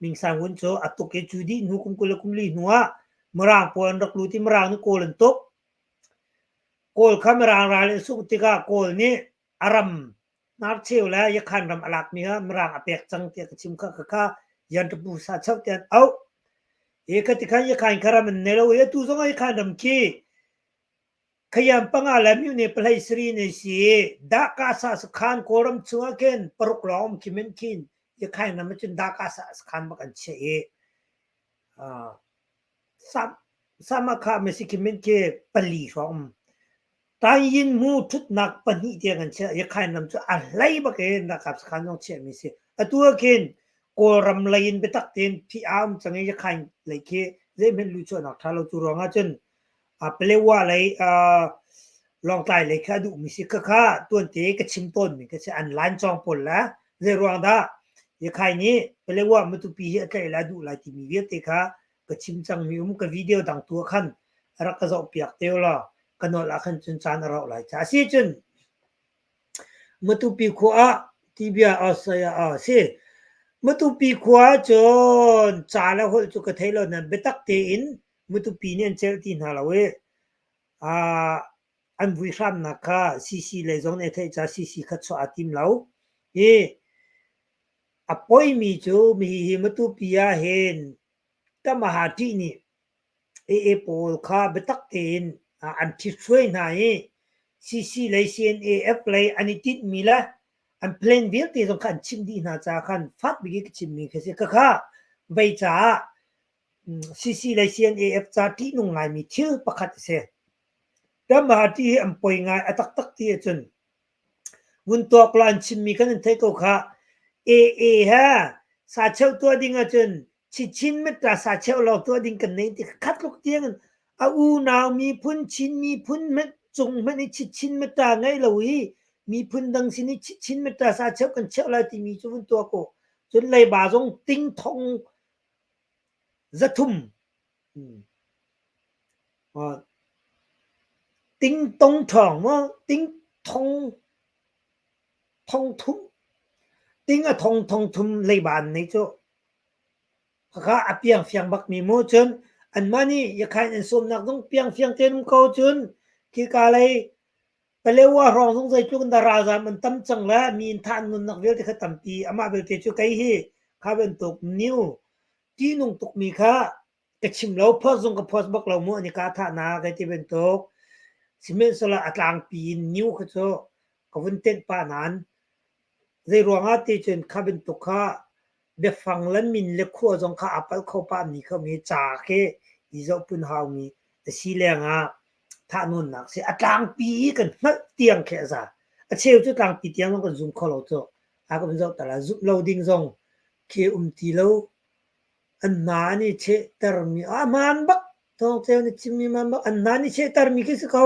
มิงสางุนโจตุกจูดีนุคุมกุลคุมลีนัวมรางปวนรักลูที่มรางนี่โกลันตกโกลข้ามรางรายสุกติกาโกลนี่อารมนาร์เชลแล้วยขันรำอลักนี่ฮะมรางอเปกจังเตียกระชิมข้ายันตบูสาเช่าเตียนเอาติขันยขันคารามันเนลวยตูซงยขันดำคีขยามปังอาลามิวเนปลายสรีเนสีดากาสาสขันโครัมชัวเกนปรุกล้อมคิเมนคินยขันนั้นมันจนดากาสาสขันบักันเชสามาคาเมสิคิเมนเคปลีรอมตายยินมูทุดนักปนิเดียกันเชยขันนั้นจะอะไรบักเอนดากาสขันต้องเชมิสิตัวเกนโกรำเลยไปตักเต็นที่อ้ามจังยังขันเลยเคเรื่องเป็นลุชนักถ้าเราจูรองจนเปลว่าเลยลองตายเลยค่ะดูมิสิค่ะตัวเตะก็ชิมต้นมีก็จะอันล้านจองปนแล้วเรื่องรองได้ยังขันนี้เปลว่ามันตุปีเหตุการณ์แล้วดูหลายที่มีเวียดเตะค่ะก็ชิมจังมีกับวิดีโอดังตัวขันรักก็จะเปียกเตียวละกันนอนละขันจนจานเราหลายจ้าสิจนมันตุปีขวาที่เบียร์เสีย มื่อตุปีขวาจนจ่าแล้วหดจุกเทลนั้นเบตักเตอินมื่อตุปีเนี่ยเจอที่นาลาเวอันวิชามนักค่ะซีเลยจงเนี่ยเทจ่าซีขัดสอาติมเราอปอยมีจูมีมื่อตุปีอาเห็นแต่มหาที่นี่โปลค่ะเบตักเตอินอันที่ช่วยนายซีเลยเซียนเลยอันนี้ติดมีละอันเพลนเวียที่ต้องการชิมดีน่าจะขันฟัดบิกิชิมมีแค่สิค่ะไว้จ้าซีเลยเซียนจ้าที่นุ่งไงมีทิลประคัดเสียแต่มาที่อันป่วยไงตักที่จนวุ้นตัวกลานชิมมีกันเทก็ค่ะฮะสาเชลตัวดิ่งจนชินไม่ตราสาเชลเราตัวดิ่งกันในที่คัดลูกเตียงอูนาวมีพุ่นชินมีพุ่นไม่จงไม่ในชินไม่ตราไงเลยมีพุ่นดังสินี่ชินไม่ตราสาเชลกันเชลอะไรที่มีจนตัวก็จนเลยบาจงติ้งทองจะทุ่มติ้งตงทองว่าติ้งทองทุ่มติ้งทองทุ่มเลยบานในโจข้าอเปียงเฟียงบักมีโมจนอันมานี่อย่าใครอันสมนักต้องเปียงเฟียงเต็มเขาจนคือกาเลยไปเรียกว่ารองสงสัยจุกันดาราจามันตั้มจังละมีทานนุนนักเวลที่เขาตั้มปีอามาเวลที่จุกไอ้เฮข้าเป็นตกนิ้วที่นุ่งตกมีข้ากระชิมเราพอส่งกับพอสบักเราโมอันนี้ข้าท่านาใครที่เป็นตกสิเมนสละอัตลางปีนิ้วเขาโจกับวันเต้นป้านั้นในรวงอาทิตย์จนข้าเป็นตกข้าเบฟังแล้วมินเล็กขั้วจงข้าอัปเเข้าป้ามีเขามีจ่าแค่อีเจ้าปุ่นหาวมีแต่สีแรงท่านุ่นนักสิอัตลางปีกันนักเตียงแค่ซะเชลจุดลางปีเตียงมันก็ซุ่มเขาเราโจก็เป็นเจ้าแต่ละซุ่มเราดิ้งจงเคตีเราอันนั้นนี่เชตร์มีมันบักท้องเจ้านี่ชิมีมันบักอันนั้นนี่เชตร์มีคิสเขา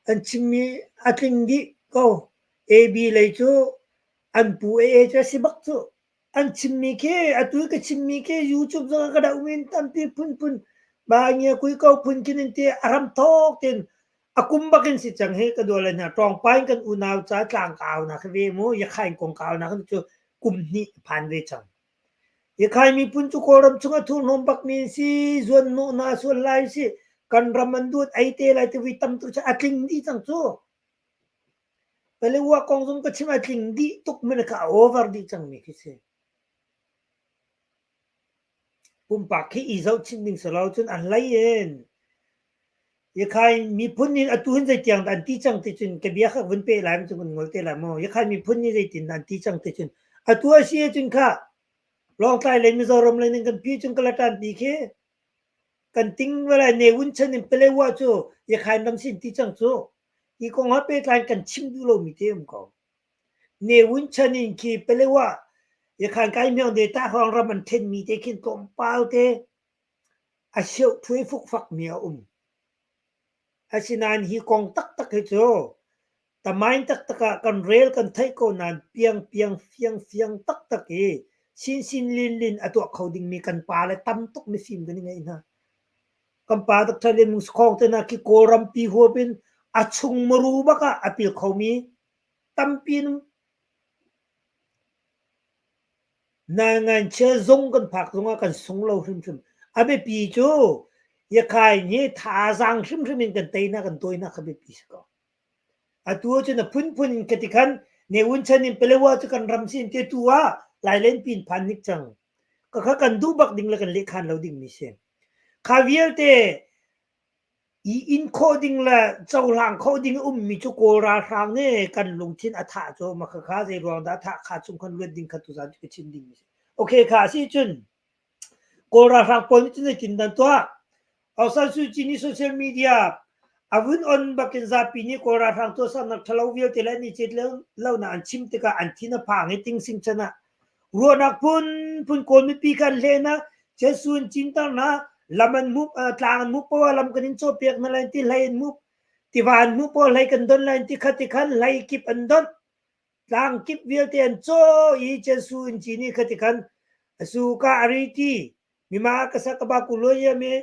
อันชิมีอัตลิงดีเขาบีเลยจูอันปูจะสิบักจูอันชิมีเคอัตุยก็ชิมีเคยูทูบจังก็ได้วินตันตีพุ่นบางอย่างคุยเขาพุ่นกินตีอารมณ์ทอกเต็นakum bakin si chang he ka dola na tong pain kan unaw cha tlang kaw na khwe mo ya khain kong kaw na kan chu kum ni phan ve chang ya khai mi pun chu koram chunga thu nom bak mi si zon no na so lai si kan raman dut ai te lai te vitam tu cha atling di chang chu pele wa kong zong ka chima atling di tuk men ka over di chang mi kise pum pa khi i zau chin ding so lao chun an lai yen ya khai mi phun ni atu hin zai tiang dan ti chang te chun ke bia kha vun pe lai chun ngol te la mo ya khai mi phun ni zai tin dan ti chang te chun atu a si chun kha long tai le mi zorom le ning kan pi chun kala tan ti khe kan ting wala ne wun chen in pele wa chu ya khai nam sin ti chang chu i kong ha pe tan kan chim du lo mi te um ko ne wun chen in ki pele wa ya khai kai myong de ta hong ra man ten mi te kin tom pau te a sheu thui fuk fak mi asinan hi kong tak he cho tamain tak kan rail kan thai ko nan piang fiang tak e sin lin atu khoding mi kan pa le tam tok mi sim gani ngai na kan pa tak thale mu khong te na ki koram pi ho bin achung maru baka apil khomi tam pin na ngan che zong kan phak zonga kan sung lo hrim abe pi cho ya khai ni tha zang hrim in kan te na kan toy na khabe pi ko atu chu na phun katikan ne un chanin pelewa chu kan ramsin te tuwa lai len pin phan nik chang ka kha kan du bak ding la kan le khan lo ding mi se khaviel te i in coding la chau lang coding mi chu ko ra sang ne kan lung chin atha cho ma kha je rong da tha kha chung kan le ding kha tu za chu chin ding mi se okay kha si chun ko ra sang pon chin chin dan to au sa su chin ni social media avun on bakin zapi ni ko ra thang to sam nak thalo vial te la ni chit lo na an chim te ka an thina phang he ting sing chana ro nak pun ko mi pi kan le na che sun chin ta na laman mu tlang mu po lam kan cho pek na lai ti lai mu ti van mu po lai kan don lai ti khati khan lai kip an don tlang kip vial te an cho i che sun chin ni khati khan su ka ari ti mi ma ka sa ka ba ku lo ya me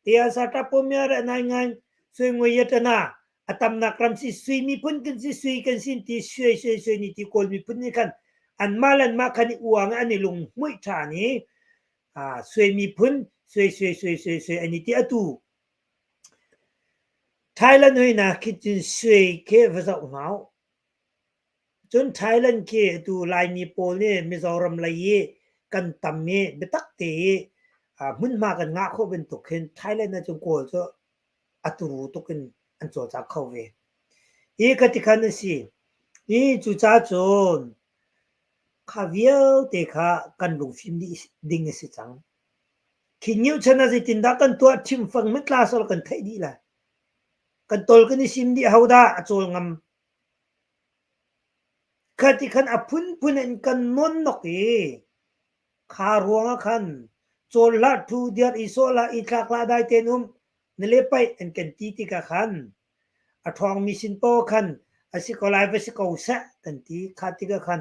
te sa ta po me ra nai ngai sui ngoi yatana atam na kram si sui mi pun kan si sui kan sin ti sui ni ti kol mi pun ni kan อันมาลันมาคันอวงอันนี้ลุงมุ้ยชานี้สวยมีพื้นสวยอันนี้ที่อตูไทยแลนด์นี่นะคิดจนสวยแค่ภาษาเหงาจนไทยแลนด์แค่ตูลายมีโปลเนี่ยมิจารมลายกันตั้มเนี่ยเบตักเตะมึนมากันงาเขาเป็นตุกเห็นไทยแลนด์นะจงโกลจะอัตุรูตุกันอันโจจากเขาเวอีกติคันสิอีจูจ้าจนข้าเวียวเตะข้ากันลงฟิล์มดีดิ่งสิจังขี้นิ้วชนะสิตินดักกันตัวทิมฟังไม่กล้าสลกันไทยดีละกันตอลกันนี่ซิมดีฮาวดาอโจงำข้าที่ขันอพุนเอ็นกันนนนกข้ารวงขันโจลาทูเดียร์อิโซลาอิทักลาได้เตนุมนเลไปเอ็นกันตีติกาขันอทองมีสินโตขันอสิกอลายเวสิกอเสกันตีข้าติกาขัน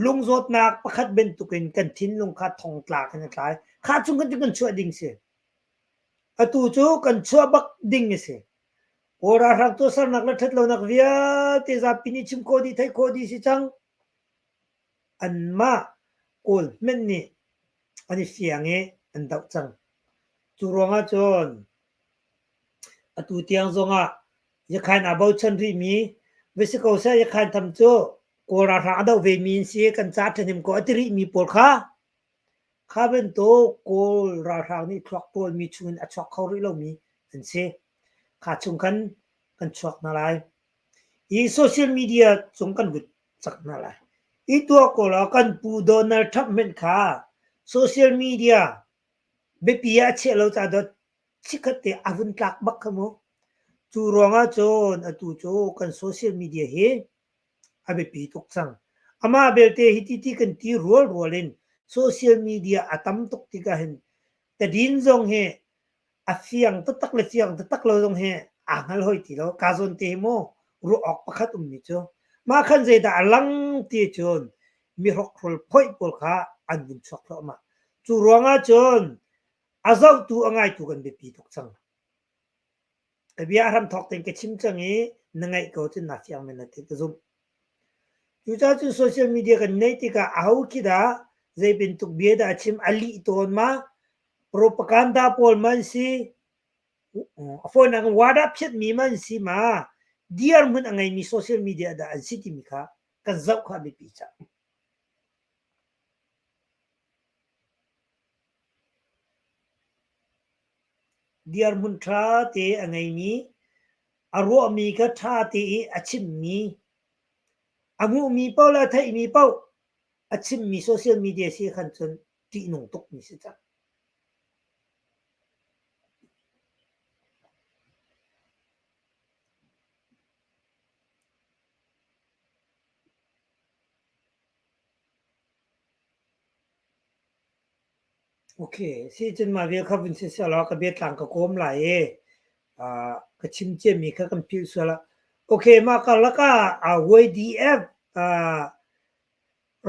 ลุงโจดนักประคัดเบนตุกินกันทิ้นลุงข้าทองกลากันตายข้าจุงกันกันชั่วดิ่งเสียอตูจูกันชั่วบักดิ่งเสียโอรารักตัวสนักละทัดเรานักเวียเตจาปินิชิมโคดีไทยโคดีสิจังอันมาโกลเมนนี่อันนี้เสียงอันดับจังจูรองจนอตูเตียงซงยาขันอาบาวชันรีมีเวสิกเอาเสียยาขันทำโจโอรารักดาวเวมินเสียกันจัดทันมก็อัตริมีปวดข้าเป็นโตโกรารักนี่ทรักปวดมีชุนอัชชักเขาเรื่องมีอันเสียข้าชงกันชกนาลายอีโซเชียลมีเดียชงกันบุตสักนาลายอีตัวก็แล้วกันปูโดนัลด์ทรัมป์เม็นข้าโซเชียลมีเดียเบปีอาเชลเราจะดชิคเตอวุนตักบักขโมจูรองจนอตูโจกันโซเชียลมีเดียเฮอเบปีตุกสังอามาเบลเตฮิติกันตีรัวเล่นโซเชียลมีเดียอาตัมตุกติกาเห็นแต่ดินจงเฮอาเสียงตักเลเสียงตักเราจงเฮangal hoi ti lo kazon te mo ru ok pakhat ni cho ma khan je da lang ti chon mi rok rol phoi pol kha an bun chok lo ma chu ronga chon azau tu angai tu kan be pi tok chang ka bia ram thok ten ke chim chang e nangai ko chin na fiang men te zum chu cha chu social media kan nei ti ka au ki da je bin tuk bia da chim ali ton ma propaganda pol man si phone ang wada phet mi man si ma diar mun angai mi social media da an city mi kha kan zau kha bi picha diar mun tha te angai mi aro mi ka tha te achim mi amu mi pau la thai mi pau achim mi social media si khan chon ti nong tok mi si chaโอเคสิจนมาเวียครับเป็นสิสละก็เบียดหลังก็โกมหลายก็ชิมเจมีก็กันพิวสละโอเคมาก็แล้วก็YDF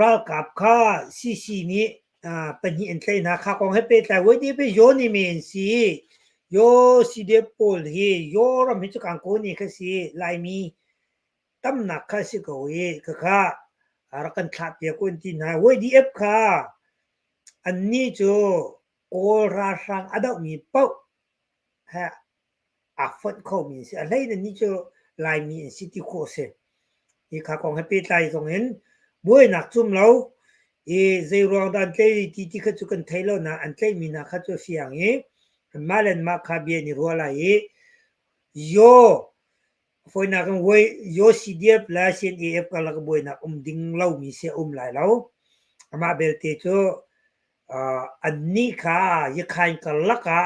ราวกับค่าซีนี้เป็นหินใช่นะค่าของให้ไปแต่YDF ไปโยนี่เมนสิโยสิเดปอลเฮโยรำให้จุกังโกนี่ก็สิลายมีตำหนักค่าสิก็ก็ค่ารักันขับเปียกุนที่นะYDF ค่ะอันนี้จูโอราชังอดมีเป้าฮะฟัดเข้ามีสิอะไรนี่จูลายมีสิที่โคเซอีข้าของให้ไปไต่ตรงเห็นบุ้ยหนักจุ่มเราเจรองดันเตยที่เขาจุกันไทยแล้วนะอันเตยมีนะเขาจะเสียงมาเล่นมาคาเบียนี่รัวอะไรโยฝอยนักบุ้ยโยซีดีเอฟลาเซนเอฟก็ลักบุ้ยนักดิ่งเรามีเสียหลายเรามาเบลเตจูอันนี้ค่ะยังใครกันละกะ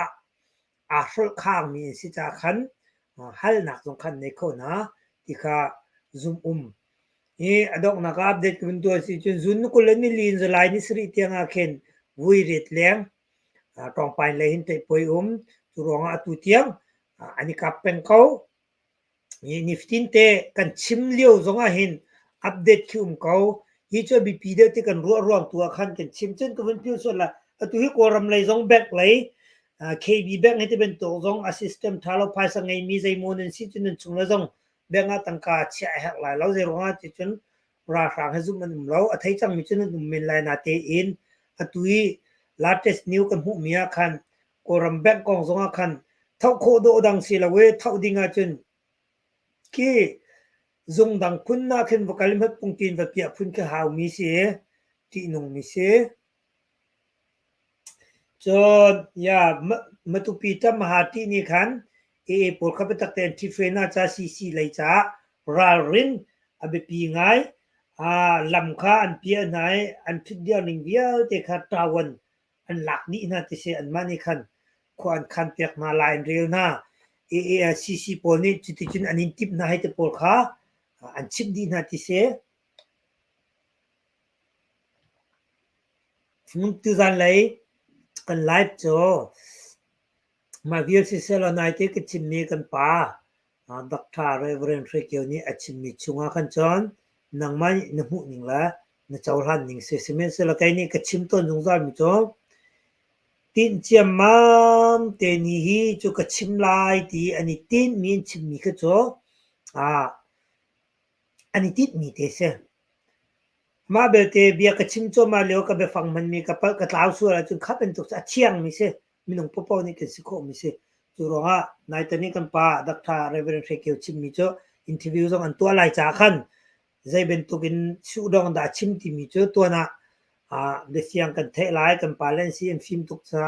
สุดข้างมีสิจาขันฮัลนักสงขันในคนนะที่ค่ะซูมอดอกนักอัปเดตกันตัวสิจนซุนนุกเล่นนี่ลินส์ไลน์นี่สรีเตียงอาเคนวุ้ยเร็ดเลี้ยงตองไปเลยหินเตยปอยตุรองอาตุเตียงอันนี้กับเป็นเขานี่ฟินเตกันชิมเลี้ยวสงอาหินอัปเดตคิวเขาฮิจบีพีเดที่กันรัวตัวขันกันชิมเช่นก็เป็นพิวส่วนละตัวที่กรำเลยสงแบกเลยKB แบกให้ที่เป็นตัวสง assistant ทาร์ลพายสังไงมีใจโมนันสิจนชงละสงแบงก์ตั้งการเชื่อหักหลายเราจะรู้ว่าจน ราคาให้ซุมันเราอธิจังมีจนนุ่มเมลายนาเตอินอตุยลาเทสนิวกันหูเมียคันกรัมแบงกองสงคันเท่าโคโดดังสิละเวเท่าดิงาจนกีซงดังคุณนาเข็นวกลิมให้ปุ่งตีนแบบเปียพุ่นก็หาวมีเสียที่นงมีเสียจนอย่ามาตุปีตามหาที่นี่คันปวดขับตักเต็นที่เฟน่าจ้าซีเลยจ้ารารินอเบปีไงลำค้าอันเปียไหนอันพิดเดียวหนึ่งเดียวแต่ขาดตาวันอันหลักนี้นะที่เสียอันมานี่คันควรคันเปียกมาลายเรียวนะซีปวดนี่จุดจุดอันนี้ทิปนะให้แต่ปวดขาอันชิดดีนะที่เสียมุนตุจันเลยกันไลฟ์โจมาเวียสิเซลนายเตกชิมมีกันป่าดักทาเรเวรนเฟเกียวนี่อชิมมีชุงอาคันจอนนังไม่นหูนิงละนเจ้าหันนิงเสเมนเซลไกนี่กชิมต้นจงจามิโจตินเจียมมามเตนี่ฮีจูกชิมลายตีอันนี้ตินมีนชิมมีกโจอันนี้ติดมีเตเซมาเบลเตเบียกชิมโจมาเลียวกับเบฟังมันมีกับกับลาวสัวแล้วจนขับเป็นตุกเชียงมีเซมีน้องพ่อพ่อนี่กันสิโคมิเซจูโรงะนายตอนนี้กันป้าดักทาเรเวรนเฟเกียวชิมมีโจอินทิวิวส่งอันตัวไล่จากขันใจเป็นตุกินสูดองดาชิมที่มีโจตัวน่ะเดฟียงกันเทไลกันป้าเล่นซีเอ็มฟิล์มตุกซา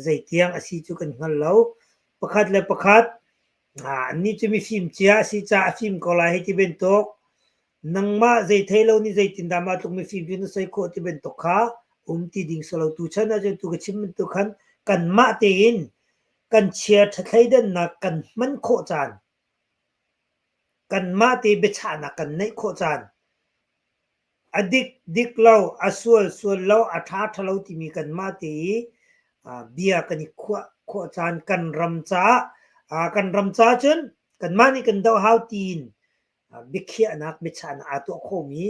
ใจเตียงอาศัยจูกันหันแล้วประคัดเลยประคัดนี่จะมีฟิล์มเชียสิจ้าฟิล์มก็ไล่ให้ที่เป็นตุกนังมาใจเทเลนี่ใจตินดามาตุกมีฟิล์มยูนใส่โคที่เป็นตุกขาที่ดิ่งสลาวตุชันนะจนตุกชิมมันตุกันกันมาเตียนกันเชียร์ทัดให้เดินนักกันมันโคจานกันมาเตียเบชานักกันในโคจานอดิกเราส่วนเราอัฐาทเราที่มีกันมาเตียเบียกันนี่โคจานกันรำจ้ากันรำจ้าจนกันมานี่กันดาวฮาวตีนบิเคียนักเบชานักตัวโคมี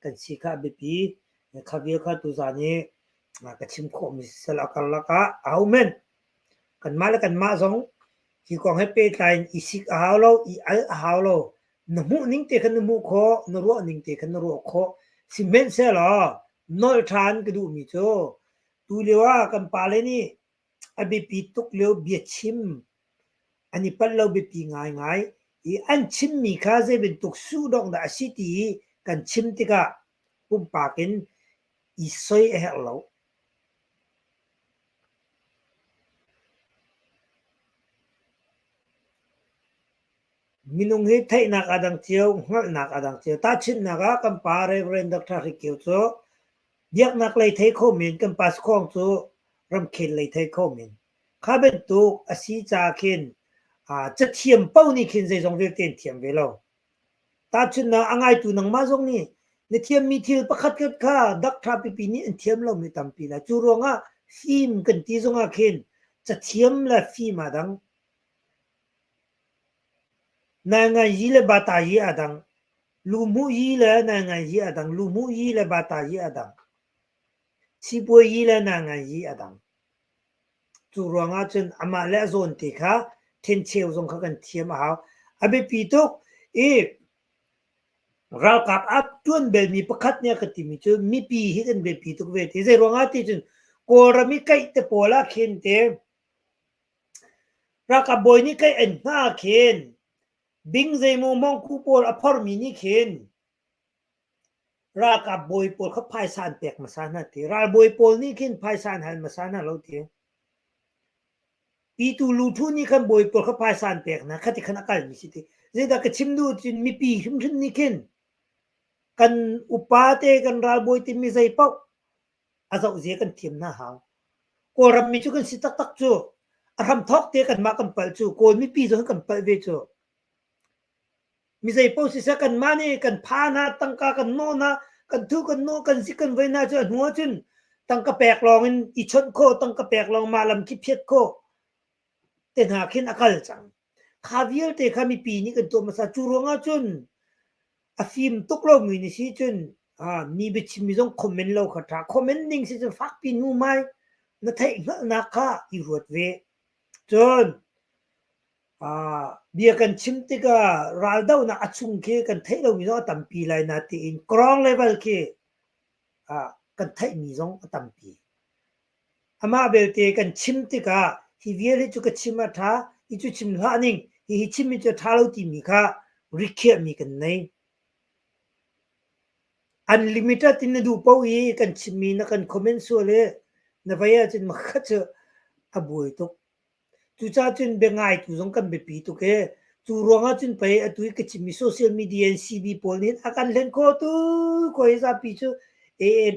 กันสิกาเบปีข้าเบียข้าตุจานี่กันชิมโคมีสลักกันละกะเอาเมนกันมาแล้วกันมาสองที่กองให้เปย์ไลน์อีสิกหาวเราอีหาวเราหนุ่มนิ่งเตะกันหนุ่มโคนรัวนิ่งเตะกันนรัวโคสิเมนเซลล์นอลทานก็ดูมิโจตูเลียวกันปาเลนี่อเบปีตุกเลียวเบียชิมอันนี้ปัลเราเบปีง่ายอีอันชิมมีข้าเจเป็นตุกสู้ดองดาสิตีกันชิมติกะปุ่มปากินอีซอยเอเรามินุงเฮไทยนักอดังเจียวงักนักอดังเจียวตาชินนักกันปาเรเรนดักทาริเกียวโซเดียกนักเลยไทยข้อมินกันปาสคองโซรำเข็นเลยไทยข้อมินข้าเป็นตุกอาศิจาเข็นจะเทียมเป้านี่เข็นใจทรงเวียเตียนเทียมเวลาตาชินนักอ่างไอตุนังมาทรงนี่ในเทียมมีทิลประคัดเกิดข้าดักทาปีปีนี้เทียมเราไม่ตามปีละจูรองฟิล์มกันที่ทรงเข็นจะเทียมละฟิล์มดังนางยีเลบาตายีอดังลูมูยีเลนางยีอดังลูมูยีเลบาตายีอดังสิบวยยีเลนางยีอดังจูรองจนอามาเลโซนติค่ะเทนเชลซงกันเทียมเอาอเบปีตุกเรากับอับจวนเบลมีประคัดเนี่ยกติมีจนมีปีฮิกันเบปีตุกเวทีเจรองติจนโกรมิไกเตโปลาเคนเตเรากับบอยนี่ไกเอ็นห้าเคนบิงเจมูมองคูปอลอพอร์มินิเคนรากับบอยปอลเขาพายสานเปียกมาสานาทีราบอยปอลนี่เคนพายสานหันมาสานาเราทีปีตูลูทูนี่คันบอยปอลเขาพายสานเปียกนะขัดที่ขณะกันมิสิทีเจดักชิมดูจินมีปีชิมนี่เคนกันอุปาเตกันราบอยติมีใจเป้าอาจจะอุเสียกันเทียมหน้าหาวโกรำมีชุกันสิตักจูอารมทอกเตกันมากันเปิลจูโกมีปีจนกันเปิลเวจูมีใจพูดสิกันมานี่กันพานาตั้งกากันโนนะกันทุกันโนกันสิกันไว้น่าจะหัวจุนตั้งกระแปกลองอีชนโคตั้งกระแปกลองมาลำคิดเพียดโคแต่หาขึ้นอากาศจังข้าวิลเตข้ามีปีนี้กันตัวมาซาจูรงอาจุนอาฟิมตุกโลมีนี่สิจุนมีบิชิมีต้องคอมเมนต์เราค่ะถ้าคอมเมนต์นิ่งสิจะฟักปีนูไหมนั่นไทยนักข้าอีรวดเวจน เบียกันชิมติการาลดาวนะอัชุงเคกันไทยเรามีน้องตัมปีไลนาตีอินกรองเลเวลเคกันไทยมีน้องตัมปีอามาเบลเตกันชิมติกาฮิเวียลิจุกชิมาทาฮิจุชิมลานิงฮิชิมิจุทาเราตีมีค่ะริเคียมีกันในอันลิมิตตินดูปวีกันชิมีนักันคอมเมนต์ส่วนเลยนพยาจินมาขัดเจอบุยตุกtu cha chun bengai tu jong kan be pi tu ke tu ronga chun pe atu ke chimi social media cb pol ni akan len ko tu ko isa pi chu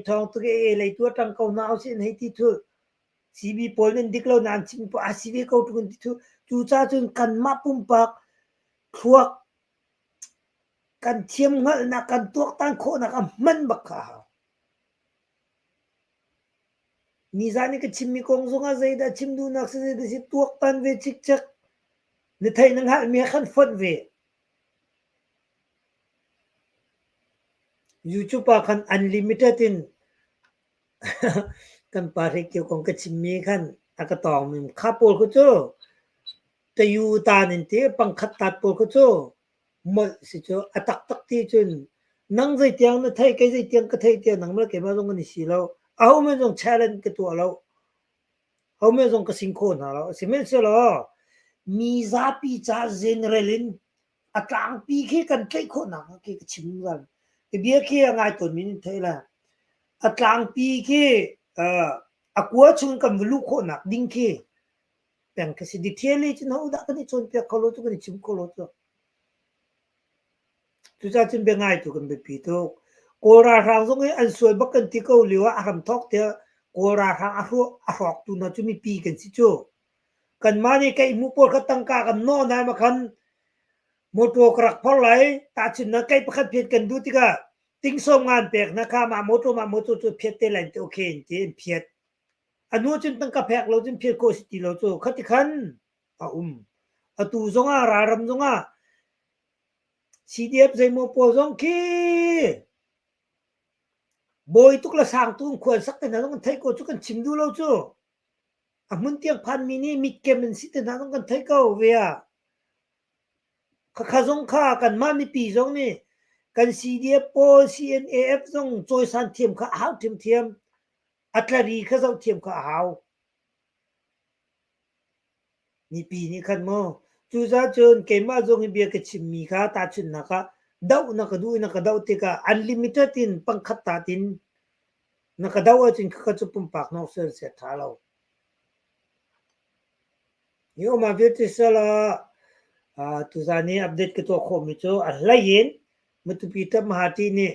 thong tu ke le tu tang ko na sin he ti tu cb pol nen diklo nan chim po cb ko tu tu cha chun kan ma pum pak thuak kan thiam ngal na kan tuak tan kho na ka man bak kha nizani ke chimmi kong zonga zaida chimdu nak se zaida si tuak tan ve chik chak ni thai nang hal mi khan fot ve YouTube kan unlimited in kan pare kyo kong ke chimmi khan akatong mim khapol ko cho te yu ta nin te pangkhat tat pol ko cho mol si cho atak tak ti chun nang zai tiang na thai kai zai tiang ka thai tiang nang ma ke ma zong ni si lo au me zong challenge ke to lo au me zong ka sing ko na lo si men se lo mi za pi cha generalin atang pi ke kan kai ko na ke chim gan ke bia ke ngai ton min thai la atang pi ke akwa chung kam lu ko na ding ke peng ke si di thele chin ho da ka ni chon pe kholo tu ka ni chim kholo tu cha chin be ngai tu kan be pi to ko ra rang zong ai an suai bak kan ti ko liwa a ham thok te ko ra rang a ro a rok tu na chu mi pi kan si chu kan ma ni kai mu por kha tang ka kan no na ma khan mo to krak phol lai ta chin na kai pakhat phet kan du ti ka ting som ngan pek na kha ma mo to chu phet te lan te okay te phet anu chin tang ka phek lo chin phet ko si ti lo chu khati khan a atu zonga ra ram zonga CDF zai mo po zong ki boy tuk la sang tu khol sak te na ngam thai ko chu kan chim du lo chu a mun tiang phan mi ni mit ke men si te na ngam kan thai ko ve a kha zong kha kan ma mi pi zong ni kan CDF po CNAF zong choi san thiam kha hau thiam atlari kha zong thiam kha hau ni pi ni khan mo chu za chon ke ma zong bi ke chim mi kha ta chun na kha dau na ka du na ka dau te ka unlimited in pangkhat ta tin na ka dau chin kha chu pum pak no se tha lo yo ma vi ti sala tu za ni update ke to kho mi chu a la yin mutu pi ta ma ti ni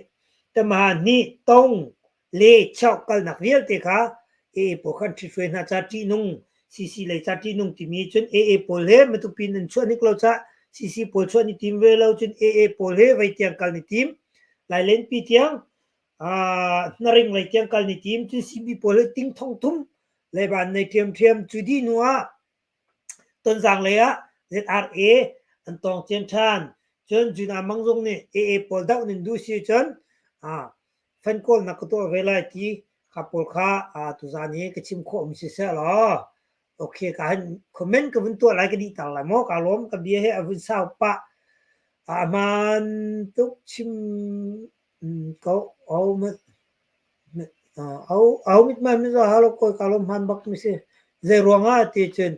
ta ma ni tong le chau kal nak riel te kha po khan tri fe na cha ti nung cc le cha ti nung ti mi chun pol he mutu pin nen chu ni klo cha cc pol chu ni tim ve lo chun pol he vai tiang kal ni tim lai len pi tiang naring lai tiang kal ni tim chu cb pol ting thong thum le ban nei thiam chu di nuwa ton sang le a zra an tong chen than chun juna mangjong ni pol dau nin du si chun fan kol na ko to velai ti kha pol kha tu za ni ke chim kho mi se sa lo okay ka comment ka bun to lai ka di ta la mo ka lom ka bia he avun sao pa man tuk chim ko au mit au mit ma mi zo halo ko ka lom han bak mi se ze ronga ti chen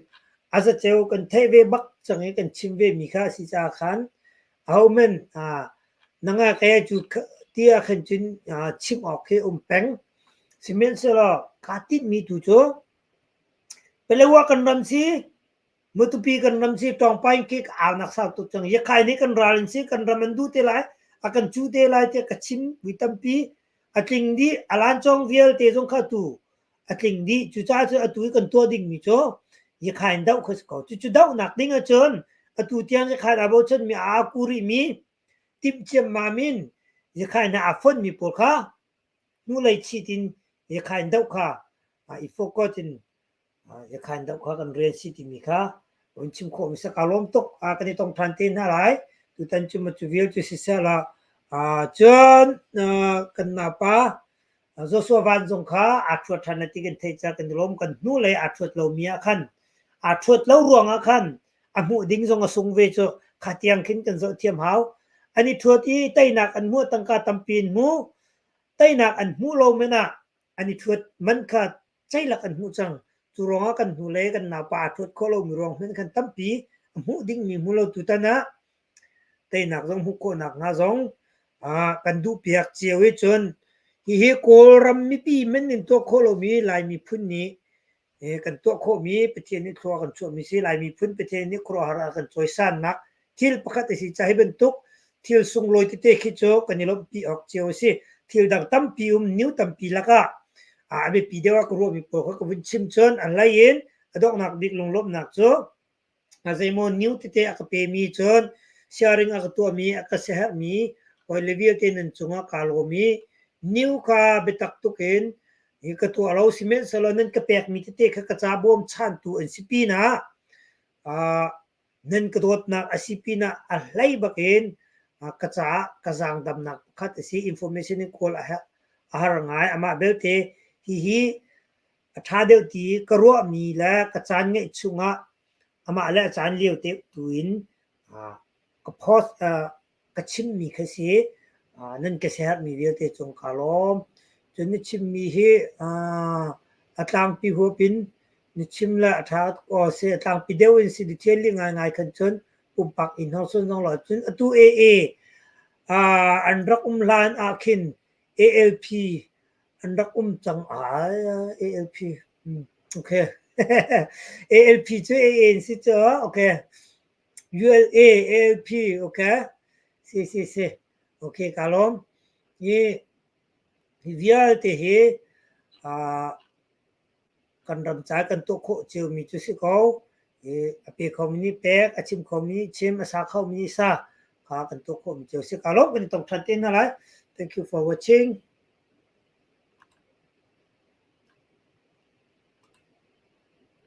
asa cheu kan thei ve bak change kan chim ve mi kha si cha khan au men nanga ka chu tia khan chin chim ok ke peng simen se lo ka tit mi tu cho pelewa kan ram si mutupi kan ram si tong pain ki al nak sa tu chang ye khai ni kan ralin si kan raman du te lai akan chu te lai te kachim witam pi atling di alan chong viel te jong kha tu atling di chu cha chu atu kan to ding mi cho ye khai dau khos ko chu dau nak ding a chon atu tiang ye khai abo chen mi a kuri mi tip chem ma min ye khai na afon mi por kha nu lai chi tin ye khai dau kha I forgot in ye khai dau kha kan re si ti mi kha on chim kho mi sa kalom tok ka ni tong than tin na lai tu tan chu ma chu viel chu si sa la chon kan na pa zo so van zong kha thot than ti kan thei cha kan lom kan nu le thot lo mia khan thot lo ruang a khan amu ding zong asung ve cho khatiang khin kan zo thiam hau ani thuati tainak an mu tangka tampin mu tainak an mu lo mena ani thuat man kha chailak an mu chang churonga kan hu le kan na pa thuat kholo mi rong men kan tampi mu ding mi mu lo tutana tainak zong hu ko nak nga zong kan du piak chewe chon hi kol ram mi pi men nin to kholo mi lai mi phun ni kan to kho mi pethian ni thwa kan chu mi si lai mi phun pethian ni khro hara kan choi san nak thil pakhat si chai ben tuk thil sung loi te khi cho kan lo pi ok cheu si thil dang tam pi new tam pi laka be pi dewa ko ro mi po ko vin chim chon an lai yen adok nak dik long lop nak cho azai mo new te ak pe mi chon sharing ak to mi ak se ha mi oi level te nan chunga kalo mi new ka betak tuken ka to alo simen salonen ka pek mi te ka cha bom chan tu an sipi na nan ka dot na asipi na a hlai baken ka cha ka jang dam na khat si information ni call a har ngai ama belte hi tha de ti ka ro mi la ka chan nge chunga ama ala chan liu te tuin ka post ka chim mi khasi nan ka se mi belte chung kalom chun ni chim mi hi atlang pi ho pin ni chim la tha o se atlang pi dewin si detail li ngai ngai khan chun pak in ho sun nong lo chun atu an rak lan akhin ALP an rak chang ALP okay ALP chu AN si chu okay ULA ALP okay si okay kalom ye vial te he kan ram cha kan to kho cheu mi chu si ko ape khomni pek achim khomni chem asa khomni sa kan to kho mi cheu si kalom kan tong thatin na lai thank you for watching